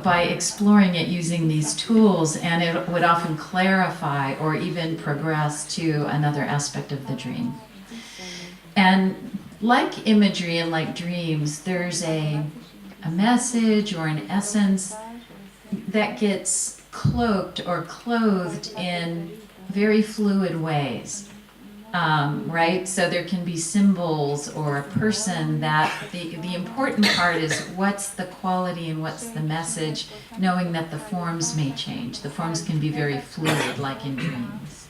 by exploring it using these tools, and it would often clarify or even progress to another aspect of the dream. And like imagery and like dreams, there's a message or an essence that gets cloaked or clothed in very fluid ways. Right? So there can be symbols or a person that the important part is what's the quality and what's the message, knowing that the forms may change. The forms can be very fluid, like in dreams.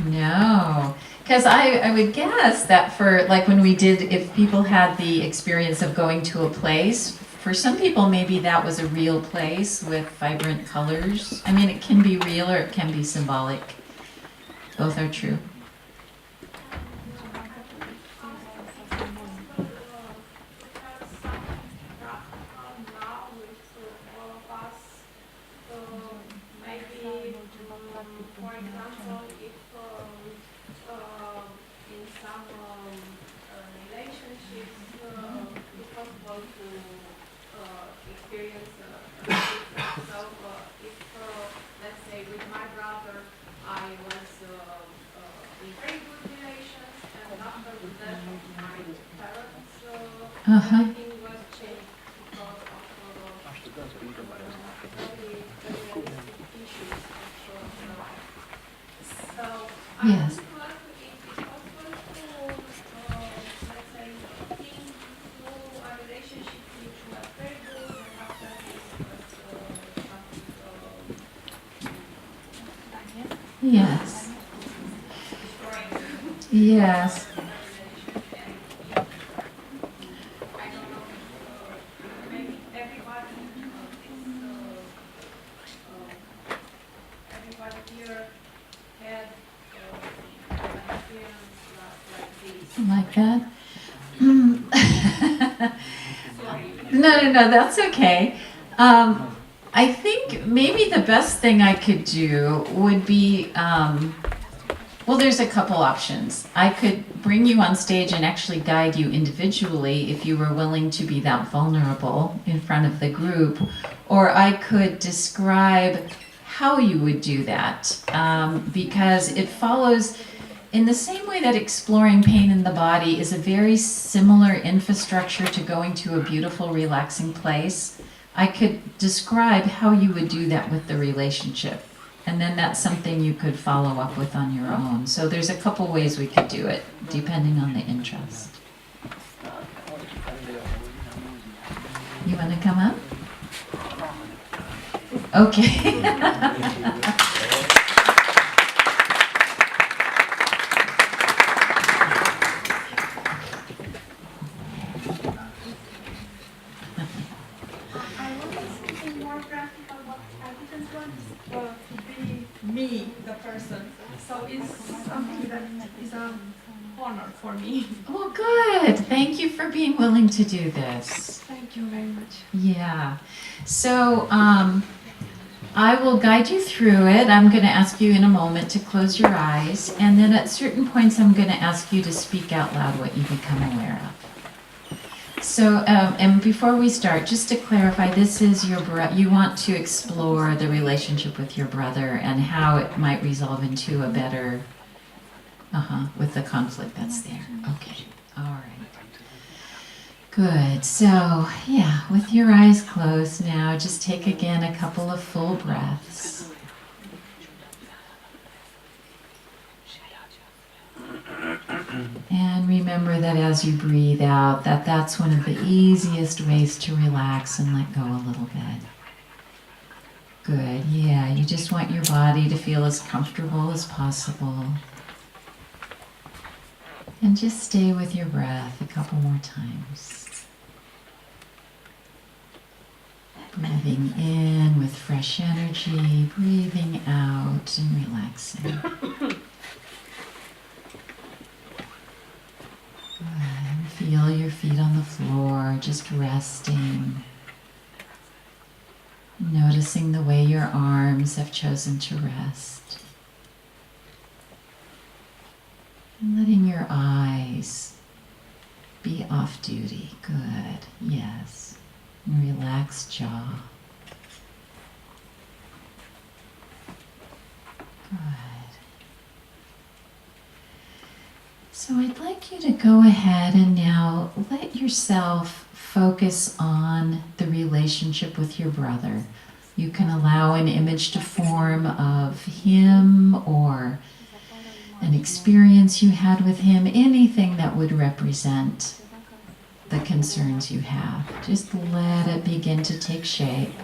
No. Because I would guess that for, like when we did, if people had the experience of going to a place, for some people maybe that was a real place with vibrant colors. I mean, it can be real or it can be symbolic. Both are true. Uh-huh. Yes. Yes. Yes. Like that? No, that's okay. I think maybe the best thing I could do would be, well, there's a couple options. I could bring you on stage and actually guide you individually if you were willing to be that vulnerable in front of the group, or I could describe how you would do that, because it follows in the same way that exploring pain in the body is a very similar infrastructure to going to a beautiful, relaxing place. I could describe how you would do that with the relationship. And then that's something you could follow up with on your own. So there's a couple ways we could do it, depending on the interest. You want to come up? Okay. Me, the person. So it's something that is honor for me. Oh, good. Thank you for being willing to do this. Thank you very much. Yeah. So I will guide you through it. I'm going to ask you in a moment to close your eyes. And then at certain points, I'm going to ask you to speak out loud what you become aware of. So, and before we start, just to clarify, this is your you want to explore the relationship with your brother and how it might resolve into a better, with the conflict that's there. Okay, all right. Good, so yeah, with your eyes closed now, just take again a couple of full breaths. And remember that as you breathe out, that's one of the easiest ways to relax and let go a little bit. Good, yeah, you just want your body to feel as comfortable as possible. And just stay with your breath a couple more times. Breathing in with fresh energy, breathing out and relaxing. Good. Feel your feet on the floor, just resting. Noticing the way your arms have chosen to rest. And letting your eyes be off duty. Good. Yes. And relaxed jaw. Good. So I'd like you to go ahead and now let yourself focus on the relationship with your brother. You can allow an image to form of him or an experience you had with him, anything that would represent the concerns you have. Just let it begin to take shape.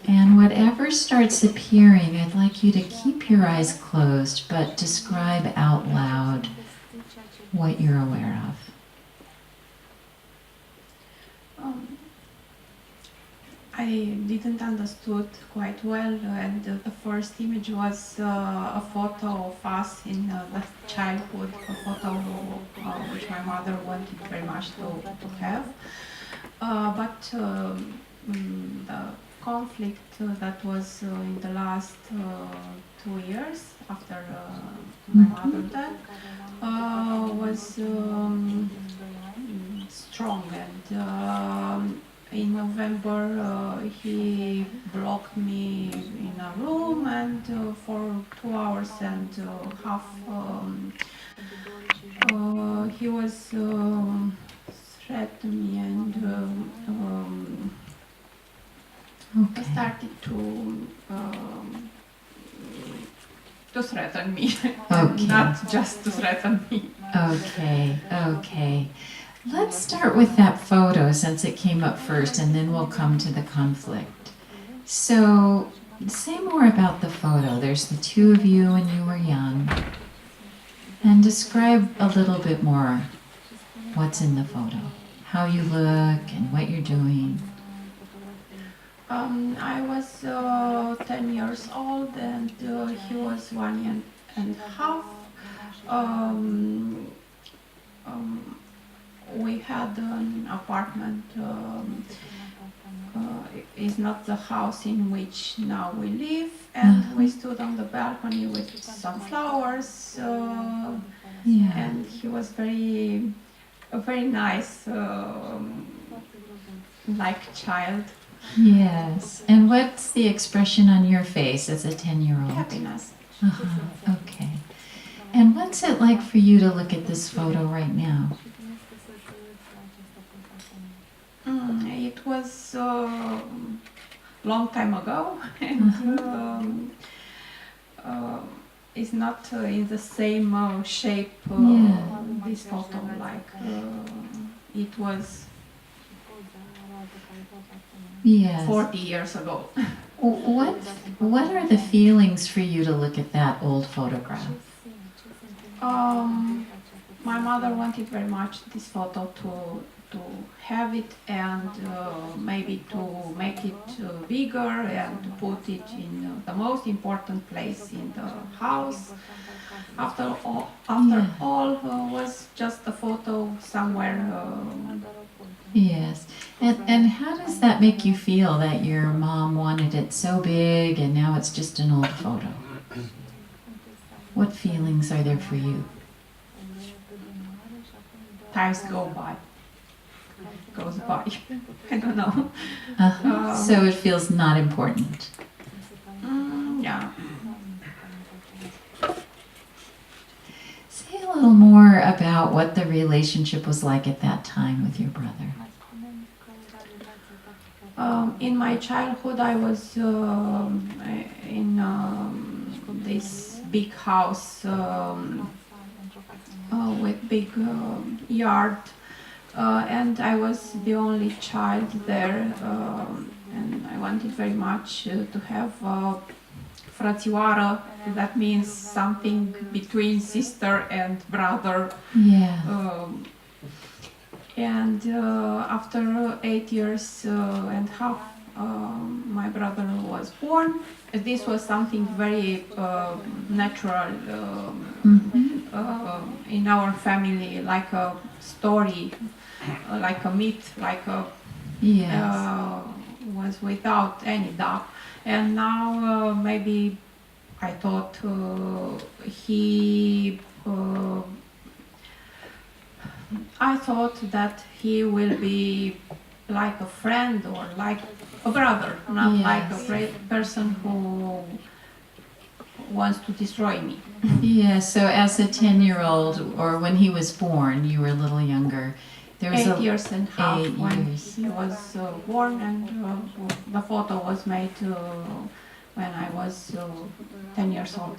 And whatever starts appearing, I'd like you to keep your eyes closed, but describe out loud what you're aware of. I didn't understood quite well, and the first image was a photo of us in the childhood, a photo which my mother wanted very much to have. But the conflict that was in the last 2 years after my mother died was strong, and in November he blocked me in a room, and for 2 hours and a half he was threatening me, and started to threaten me. Okay. Not just to threaten me. Okay. Let's start with that photo since it came up first, and then we'll come to the conflict. So, say more about the photo. There's the two of you when you were young. And describe a little bit more what's in the photo, how you look and what you're doing. I was 10 years old, and he was 1 and a half. We had an apartment. Is not the house in which now we live, and we stood on the balcony with some flowers. And he was very nice, like child. Yes. And what's the expression on your face as a 10-year-old? Happiness. Okay. And what's it like for you to look at this photo right now? It was a long time ago, and it's not in the same shape. This photo, like it was 40 years ago. What are the feelings for you to look at that old photograph? My mother wanted very much this photo to have it and maybe to make it bigger and to put it in the most important place in the house. After all was just a photo somewhere. Yes. And how does that make you feel that your mom wanted it so big and now it's just an old photo? What feelings are there for you? Times goes by. I don't know. So it feels not important. Yeah. Say a little more about what the relationship was like at that time with your brother. In my childhood, I was in this big house with big yard, and I was the only child there, and I wanted very much to have frățioară. That means something between sister and brother. Yeah. And after 8 years and half, my brother was born. This was something very natural in our family, like a story, like a myth, like a was without any doubt. And now maybe I thought I thought that he will be like a friend or like a brother, not like a person who wants to destroy me. Yeah, so as a 10-year-old, or when he was born, you were a little younger. There was 8 years and a half 8 when years. he was born, and the photo was made when I was 10 years old.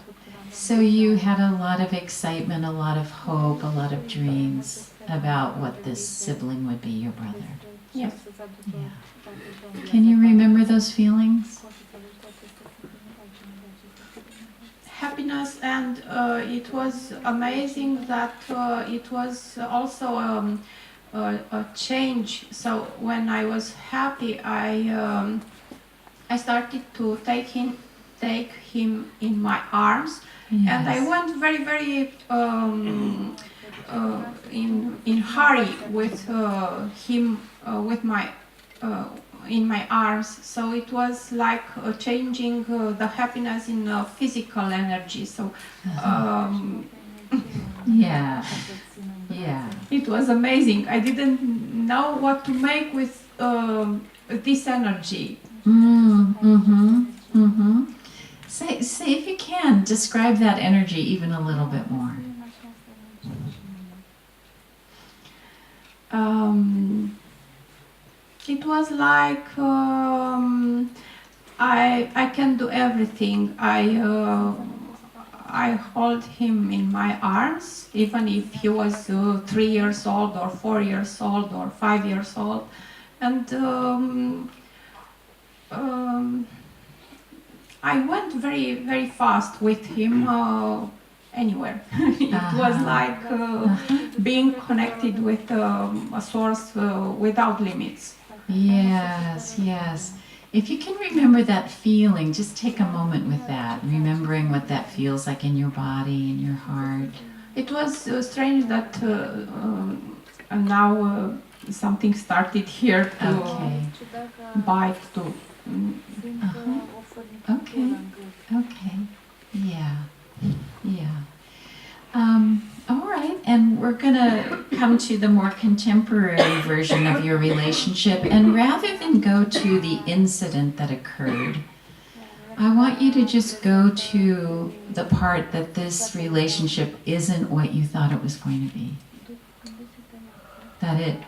So you had a lot of excitement, a lot of hope, a lot of dreams about what this sibling would be, your brother. Yes. Yeah. Can you remember those feelings? Happiness, and it was amazing that it was also a change. So when I was happy, I started to take him in my arms. Yes. And I went very in hurry with him with my in my arms. So it was like changing the happiness in physical energy. So Yeah. it was amazing. I didn't know what to make with this energy. Say if you can, describe that energy even a little bit more. It was like I can do everything. I hold him in my arms, even if he was 3 years old or 4 years old or 5 years old, and I went very fast with him anywhere. It was like being connected with a source without limits. Yes. If you can remember that feeling, just take a moment with that, remembering what that feels like in your body, in your heart. It was strange that now something started here to bite too. Okay. Yeah. All right, and we're gonna come to the more contemporary version of your relationship, and rather than go to the incident that occurred, I want you to just go to the part that this relationship isn't what you thought it was going to be. That it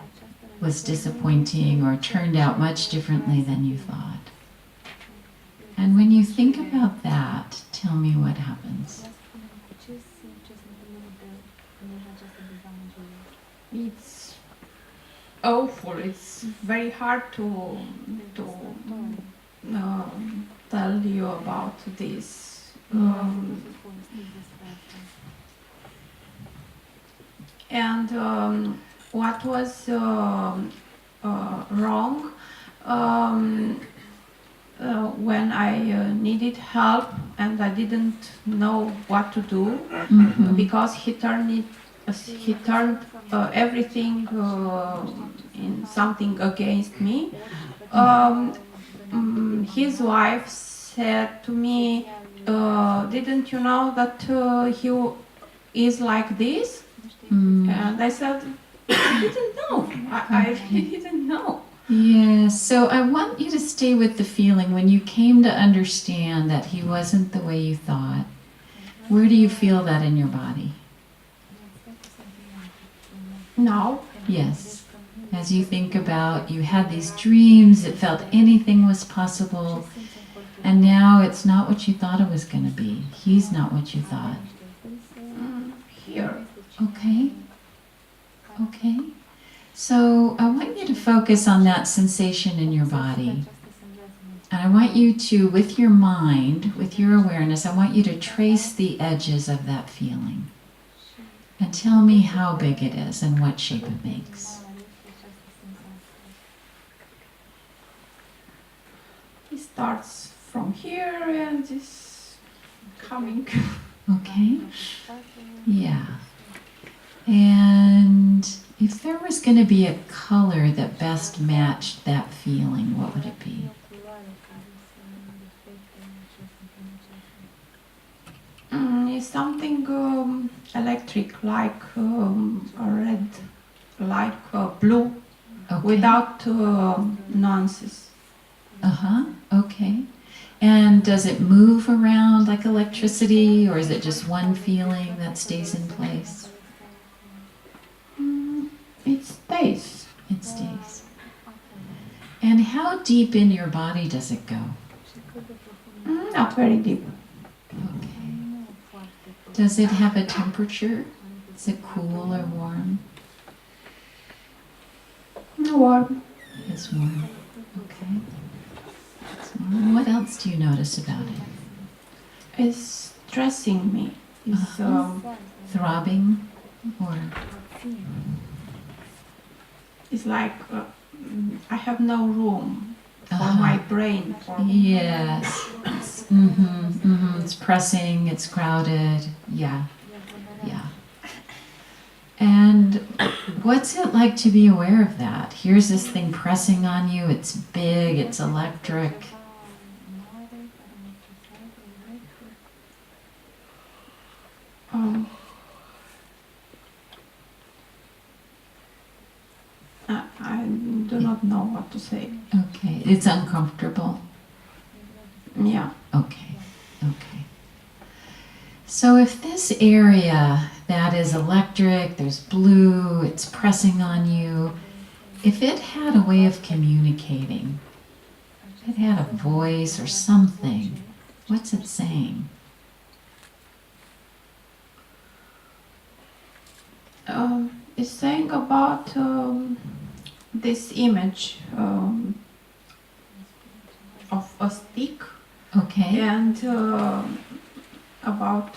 was disappointing or turned out much differently than you thought. And when you think about that, tell me what happens. It's awful. It's very hard to tell you about this. And what was wrong when I needed help and I didn't know what to do, because he turned everything in something against me. His wife said to me, didn't you know that he is like this? And I said, I didn't know. I really didn't know. Yes, so I want you to stay with the feeling when you came to understand that he wasn't the way you thought. Where do you feel that in your body? Now, Yes. As you think about, you had these dreams, it felt anything was possible, and now it's not what you thought it was going to be. He's not what you thought. here. Okay? Okay? So I want you to focus on that sensation in your body. And I want you to, with your mind, with your awareness, I want you to trace the edges of that feeling. And tell me how big it is and what shape it makes. It starts from here and is coming. Okay? Yeah. And if there was going to be a color that best matched that feeling, what would it be? It's something electric, like a red, like blue, Okay. without nuances. Uh-huh. Okay. And does it move around like electricity, or is it just one feeling that stays in place? It stays. It stays. And how deep in your body does it go? Not very deep. Okay. Does it have a temperature? Is it cool or warm? Warm. It's warm. Okay. It's warm. What else do you notice about it? It's stressing me. It's Throbbing or? it's like I have no room for my brain. Yes. It's, it's pressing, it's crowded. Yeah. Yeah. And what's it like to be aware of that? Here's this thing pressing on you. It's big, it's electric. I do not know what to say. Okay. It's uncomfortable. Yeah. Okay. Okay. So if this area that is electric, there's blue, it's pressing on you, if it had a way of communicating, if it had a voice or something, what's it saying? It's saying about this image of a stick. Okay. And about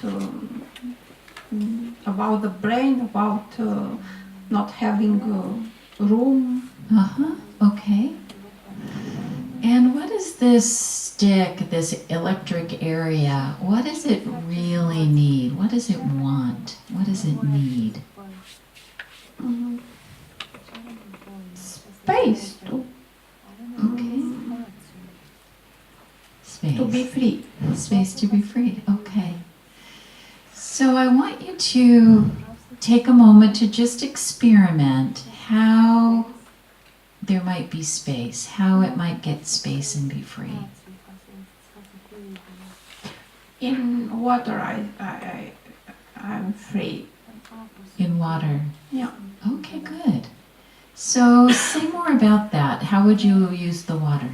the brain, about not having room. Okay. And what is this stick, this electric area, what does it really need? What does it want? What does it need? Space to Space. to be free. Space to be free. Okay. So I want you to take a moment to just experiment how there might be space, how it might get space and be free. In water, I'm free. In water. Yeah. Okay, good. So say more about that. How would you use the water?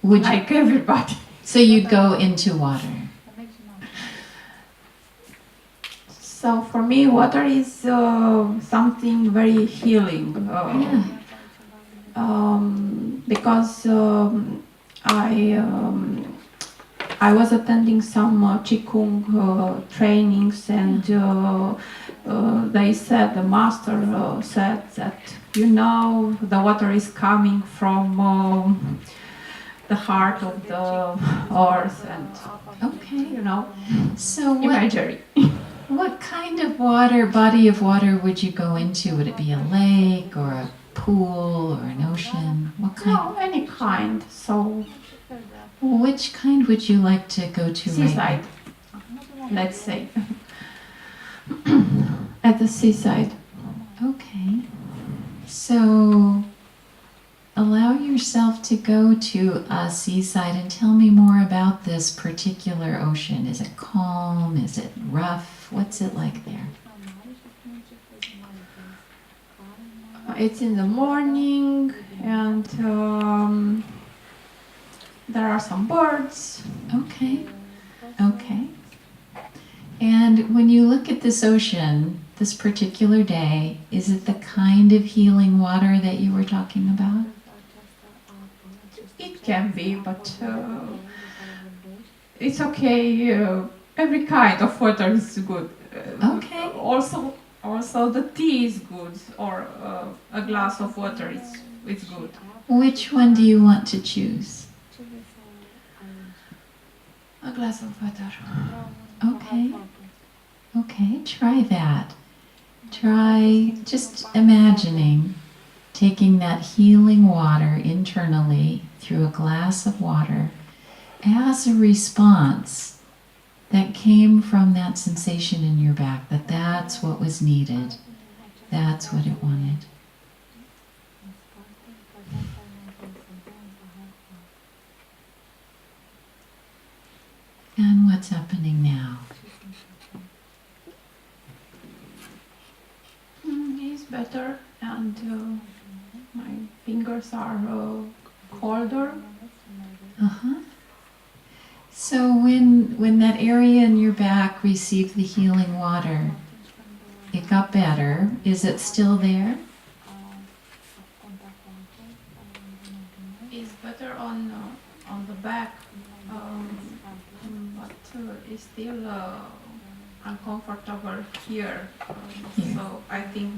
Would you, Like everybody. so you'd go into water. So for me, water is something very healing. Because I I was attending some Qigong trainings, and they said, the master said that, you know, the water is coming from the heart of the earth, and Okay. you know, So what, imagery. what kind of water, body of water would you go into? Would it be a lake or a pool or an ocean? What kind? No, any kind. So Which kind would you like to go to right seaside, let's say, at the seaside. now? Okay. So allow yourself to go to a seaside and tell me more about this particular ocean. Is it calm? Is it rough? What's it like there? It's in the morning, and there are some birds. Okay. Okay. And when you look at this ocean, this particular day, is it the kind of healing water that you were talking about? It can be, but it's okay. Every kind of water is good. Okay. Also the tea is good, or a glass of water is good. Which one do you want to choose? A glass of water. Okay. Okay, try that. Try just imagining taking that healing water internally through a glass of water as a response that came from that sensation in your back, that's what was needed. That's what it wanted. And what's happening now? It's better, and my fingers are colder. Uh-huh. So when that area in your back received the healing water, it got better. Is it still there? It's better on the back, but it's still uncomfortable here. Here. So I think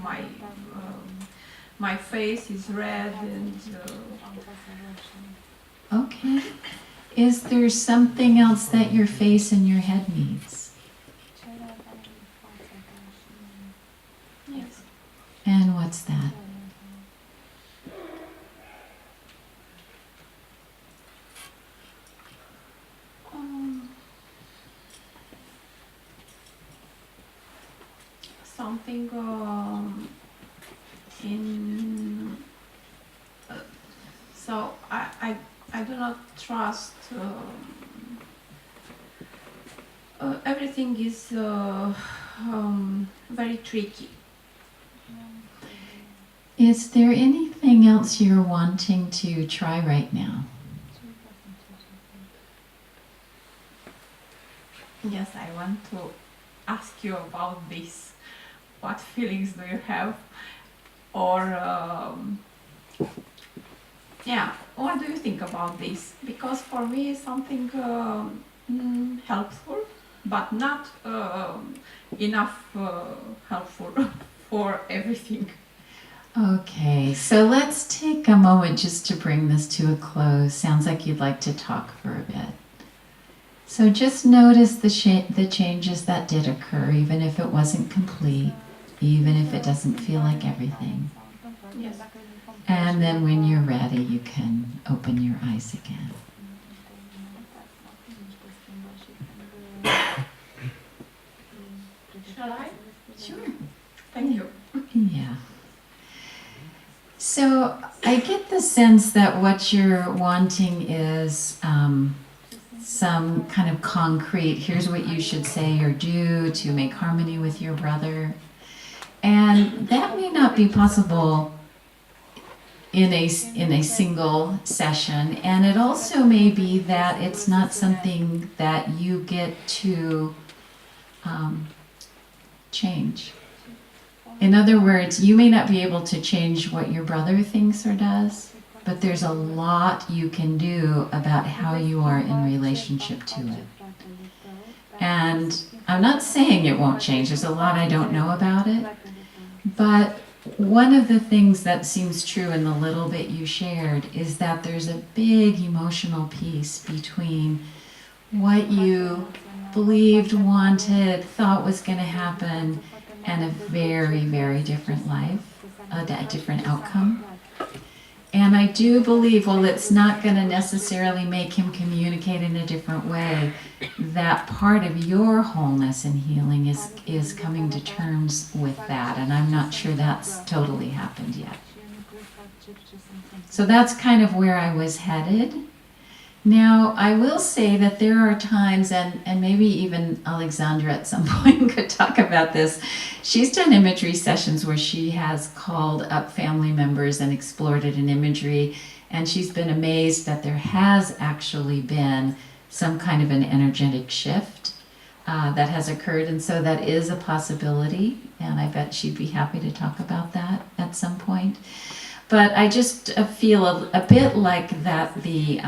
my face is red, and Okay. Is there something else that your face and your head needs? yes. And what's that? Something in so I do not trust everything is very tricky. Is there anything else you're wanting to try right now? Yes, I want to ask you about this. What feelings do you have? Or, yeah, what do you think about this? Because for me it's something helpful, but not enough helpful for everything. Okay, so let's take a moment just to bring this to a close. Sounds like you'd like to talk for a bit. So just notice the changes that did occur, even if it wasn't complete, even if it doesn't feel like everything. Yes. And then when you're ready, you can open your eyes again. Shall I? Sure. Thank you. Yeah. So I get the sense that what you're wanting is some kind of concrete, here's what you should say or do to make harmony with your brother. And that may not be possible in a single session. And it also may be that it's not something that you get to change. In other words, you may not be able to change what your brother thinks or does, but there's a lot you can do about how you are in relationship to it. And I'm not saying it won't change. There's a lot I don't know about it. But one of the things that seems true in the little bit you shared is that there's a big emotional piece between what you believed, wanted, thought was going to happen, and a very, very different life, a different outcome. And I do believe, while it's not going to necessarily make him communicate in a different way, that part of your wholeness and healing is coming to terms with that. And I'm not sure that's totally happened yet. So that's kind of where I was headed. Now, I will say that there are times, and maybe even Alexandra at some point could talk about this. She's done imagery sessions where she has called up family members and explored it in imagery, and she's been amazed that there has actually been some kind of an energetic shift that has occurred, and so that is a possibility, and I bet she'd be happy to talk about that at some point. But I just feel a bit like that the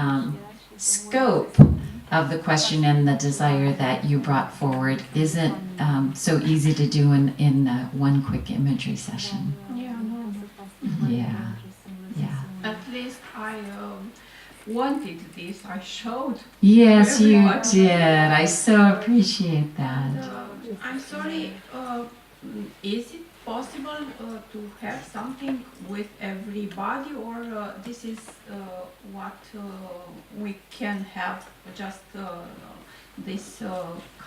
scope of the question and the desire that you brought forward isn't so easy to do in one quick imagery session. Yeah, no. Yeah, yeah. At least I wanted this. I showed. Yes, you everyone. did. I so appreciate that. I'm sorry. Is it possible to have something with everybody, or this is what we can have, just this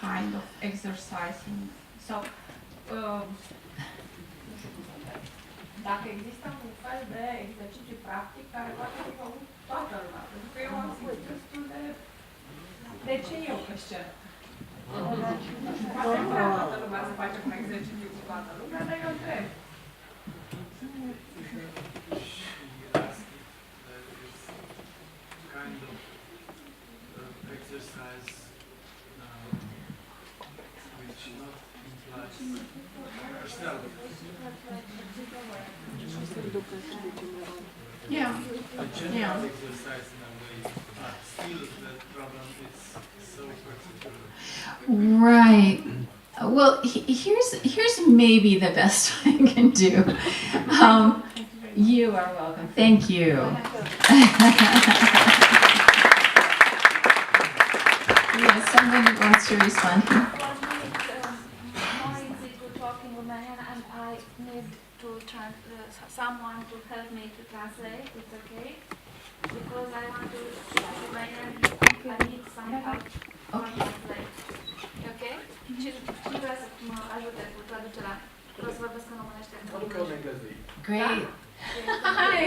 kind of exercising? So, dacă există un fel de exercițiu practic care poate fi făcut toată lumea, pentru că eu am simțit destul de ce eu își cer? Poate vrea toată lumea să facem un exercițiu cu toată lumea, dar eu întreb. Kind of exercise which not implies yourself. Yeah. A general exercise in a way, but still the problem is so particular. Right. Well, here's maybe the best I can do. You are welcome. Thank you. Yes, someone wants to respond. Someone to help me to translate. It's okay, because I want to Romanian. I need some help to translate. Okay? Și vrea să mă ajute cu traducerea. Vreau să vorbesc în românește. Great. Hi.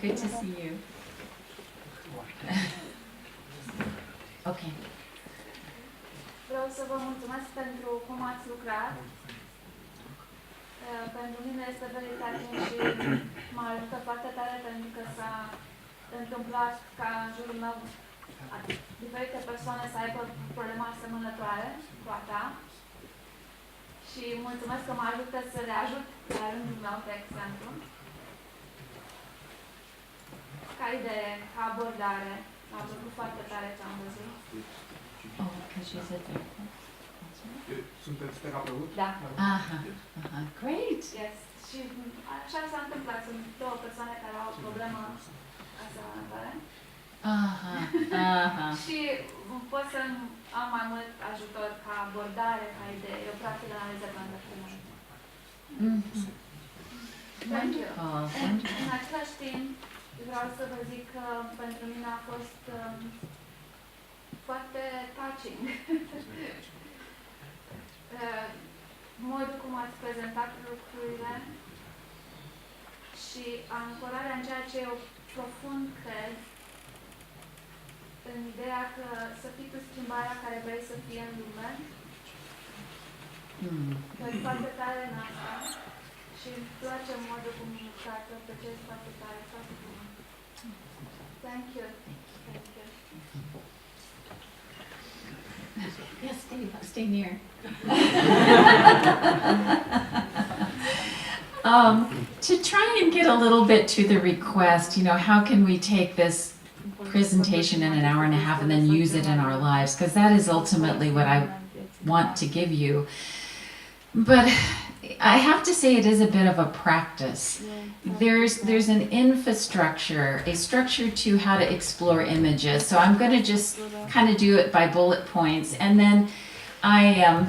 Good to see you. Okay. Vreau să vă mulțumesc pentru cum ați lucrat. Pentru mine este very touching și mă ajută foarte tare pentru că s-a întâmplat ca în jurul meu diferite persoane să aibă probleme asemănătoare cu a ta. Și mulțumesc că mă ajută să le ajut la rândul meu, de exemplu. Ca idee, ca abordare, m-a plăcut foarte tare ce am văzut. Oh, because she's a therapist. Sunteți terapeut? Da. Aha. Great. Yes. Și așa s-a întâmplat. Sunt două persoane care au o problemă asemănătoare. Aha. Aha. Și pot să am mai mult ajutor ca abordare, ca idee. Eu practic analizez pentru mine. Wonderful. În același timp, vreau să vă zic că pentru mine a fost foarte touching. Modul cum ați prezentat lucrurile și ancorarea în ceea ce eu profund cred, în ideea că să fii tu schimbarea care vrei să fie în lume. Cred foarte tare în asta și îmi place modul cum lucrați, o apreciez foarte tare, foarte bine. Thank you. Thank you. Yes, stay near. To try and get a little bit to the request, how can we take this presentation in an hour and a half and then use it in our lives? Because that is ultimately what I want to give you. But I have to say it is a bit of a practice. There's an infrastructure, a structure to how to explore images. So I'm going to just kind of do it by bullet points, and then I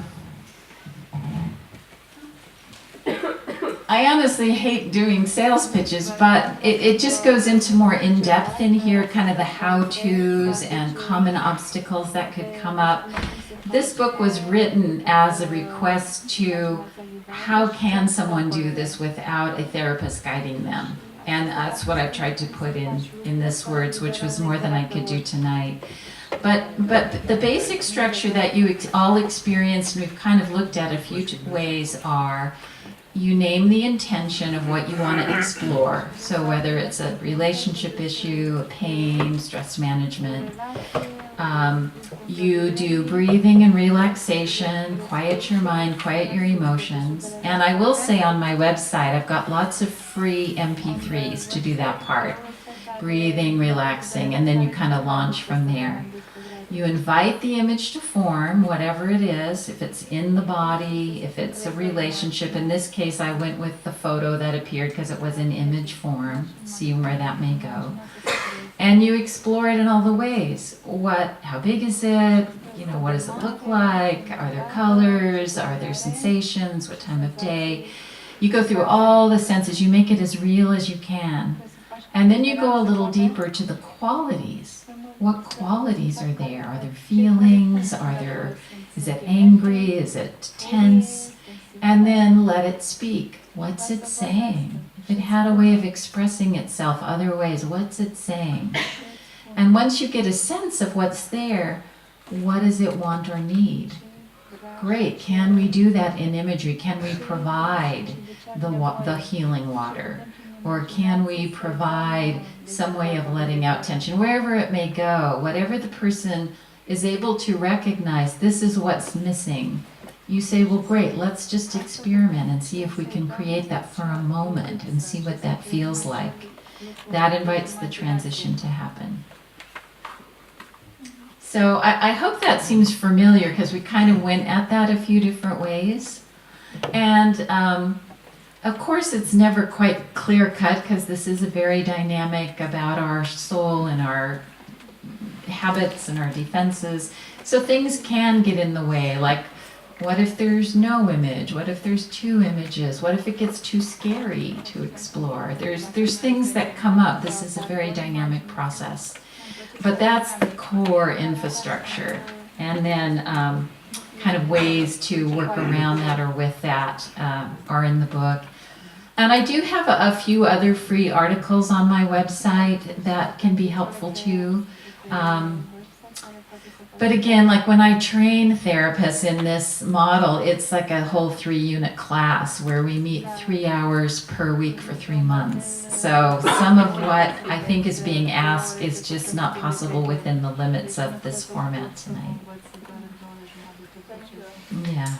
honestly hate doing sales pitches, but it just goes into more in-depth in here, kind of the how-tos and common obstacles that could come up. This book was written as a request to how can someone do this without a therapist guiding them? And that's what I've tried to put in this words, which was more than I could do tonight. But the basic structure that you all experienced, and we've kind of looked at a few ways, are you name the intention of what you want to explore. So whether it's a relationship issue, a pain, stress management, you do breathing and relaxation, quiet your mind, quiet your emotions. And I will say on my website, I've got lots of free MP3s to do that part. Breathing, relaxing, and then you kind of launch from there. You invite the image to form, whatever it is, if it's in the body, if it's a relationship. In this case, I went with the photo that appeared because it was in image form, see where that may go. And you explore it in all the ways. How big is it? What does it look like? Are there colors? Are there sensations? What time of day? You go through all the senses. You make it as real as you can. And then you go a little deeper to the qualities. What qualities are there? Are there feelings? Is it angry? Is it tense? And then let it speak. What's it saying? If it had a way of expressing itself other ways, what's it saying? And once you get a sense of what's there, what does it want or need? Great. Can we do that in imagery? Can we provide the healing water? Or can we provide some way of letting out tension? Wherever it may go, whatever the person is able to recognize, this is what's missing. You say, well, great, let's just experiment and see if we can create that for a moment and see what that feels like. That invites the transition to happen. So I hope that seems familiar, because we kind of went at that a few different ways. And of course, it's never quite clear-cut, because this is a very dynamic about our soul and our habits and our defenses. So things can get in the way, like, what if there's no image? What if there's two images? What if it gets too scary to explore? There's things that come up. This is a very dynamic process. But that's the core infrastructure. And then kind of ways to work around that or with that are in the book. And I do have a few other free articles on my website that can be helpful too. But again, like when I train therapists in this model, it's like a whole 3-unit class where we meet 3 hours per week for 3 months. So some of what I think is being asked is just not possible within the limits of this format tonight. Yeah.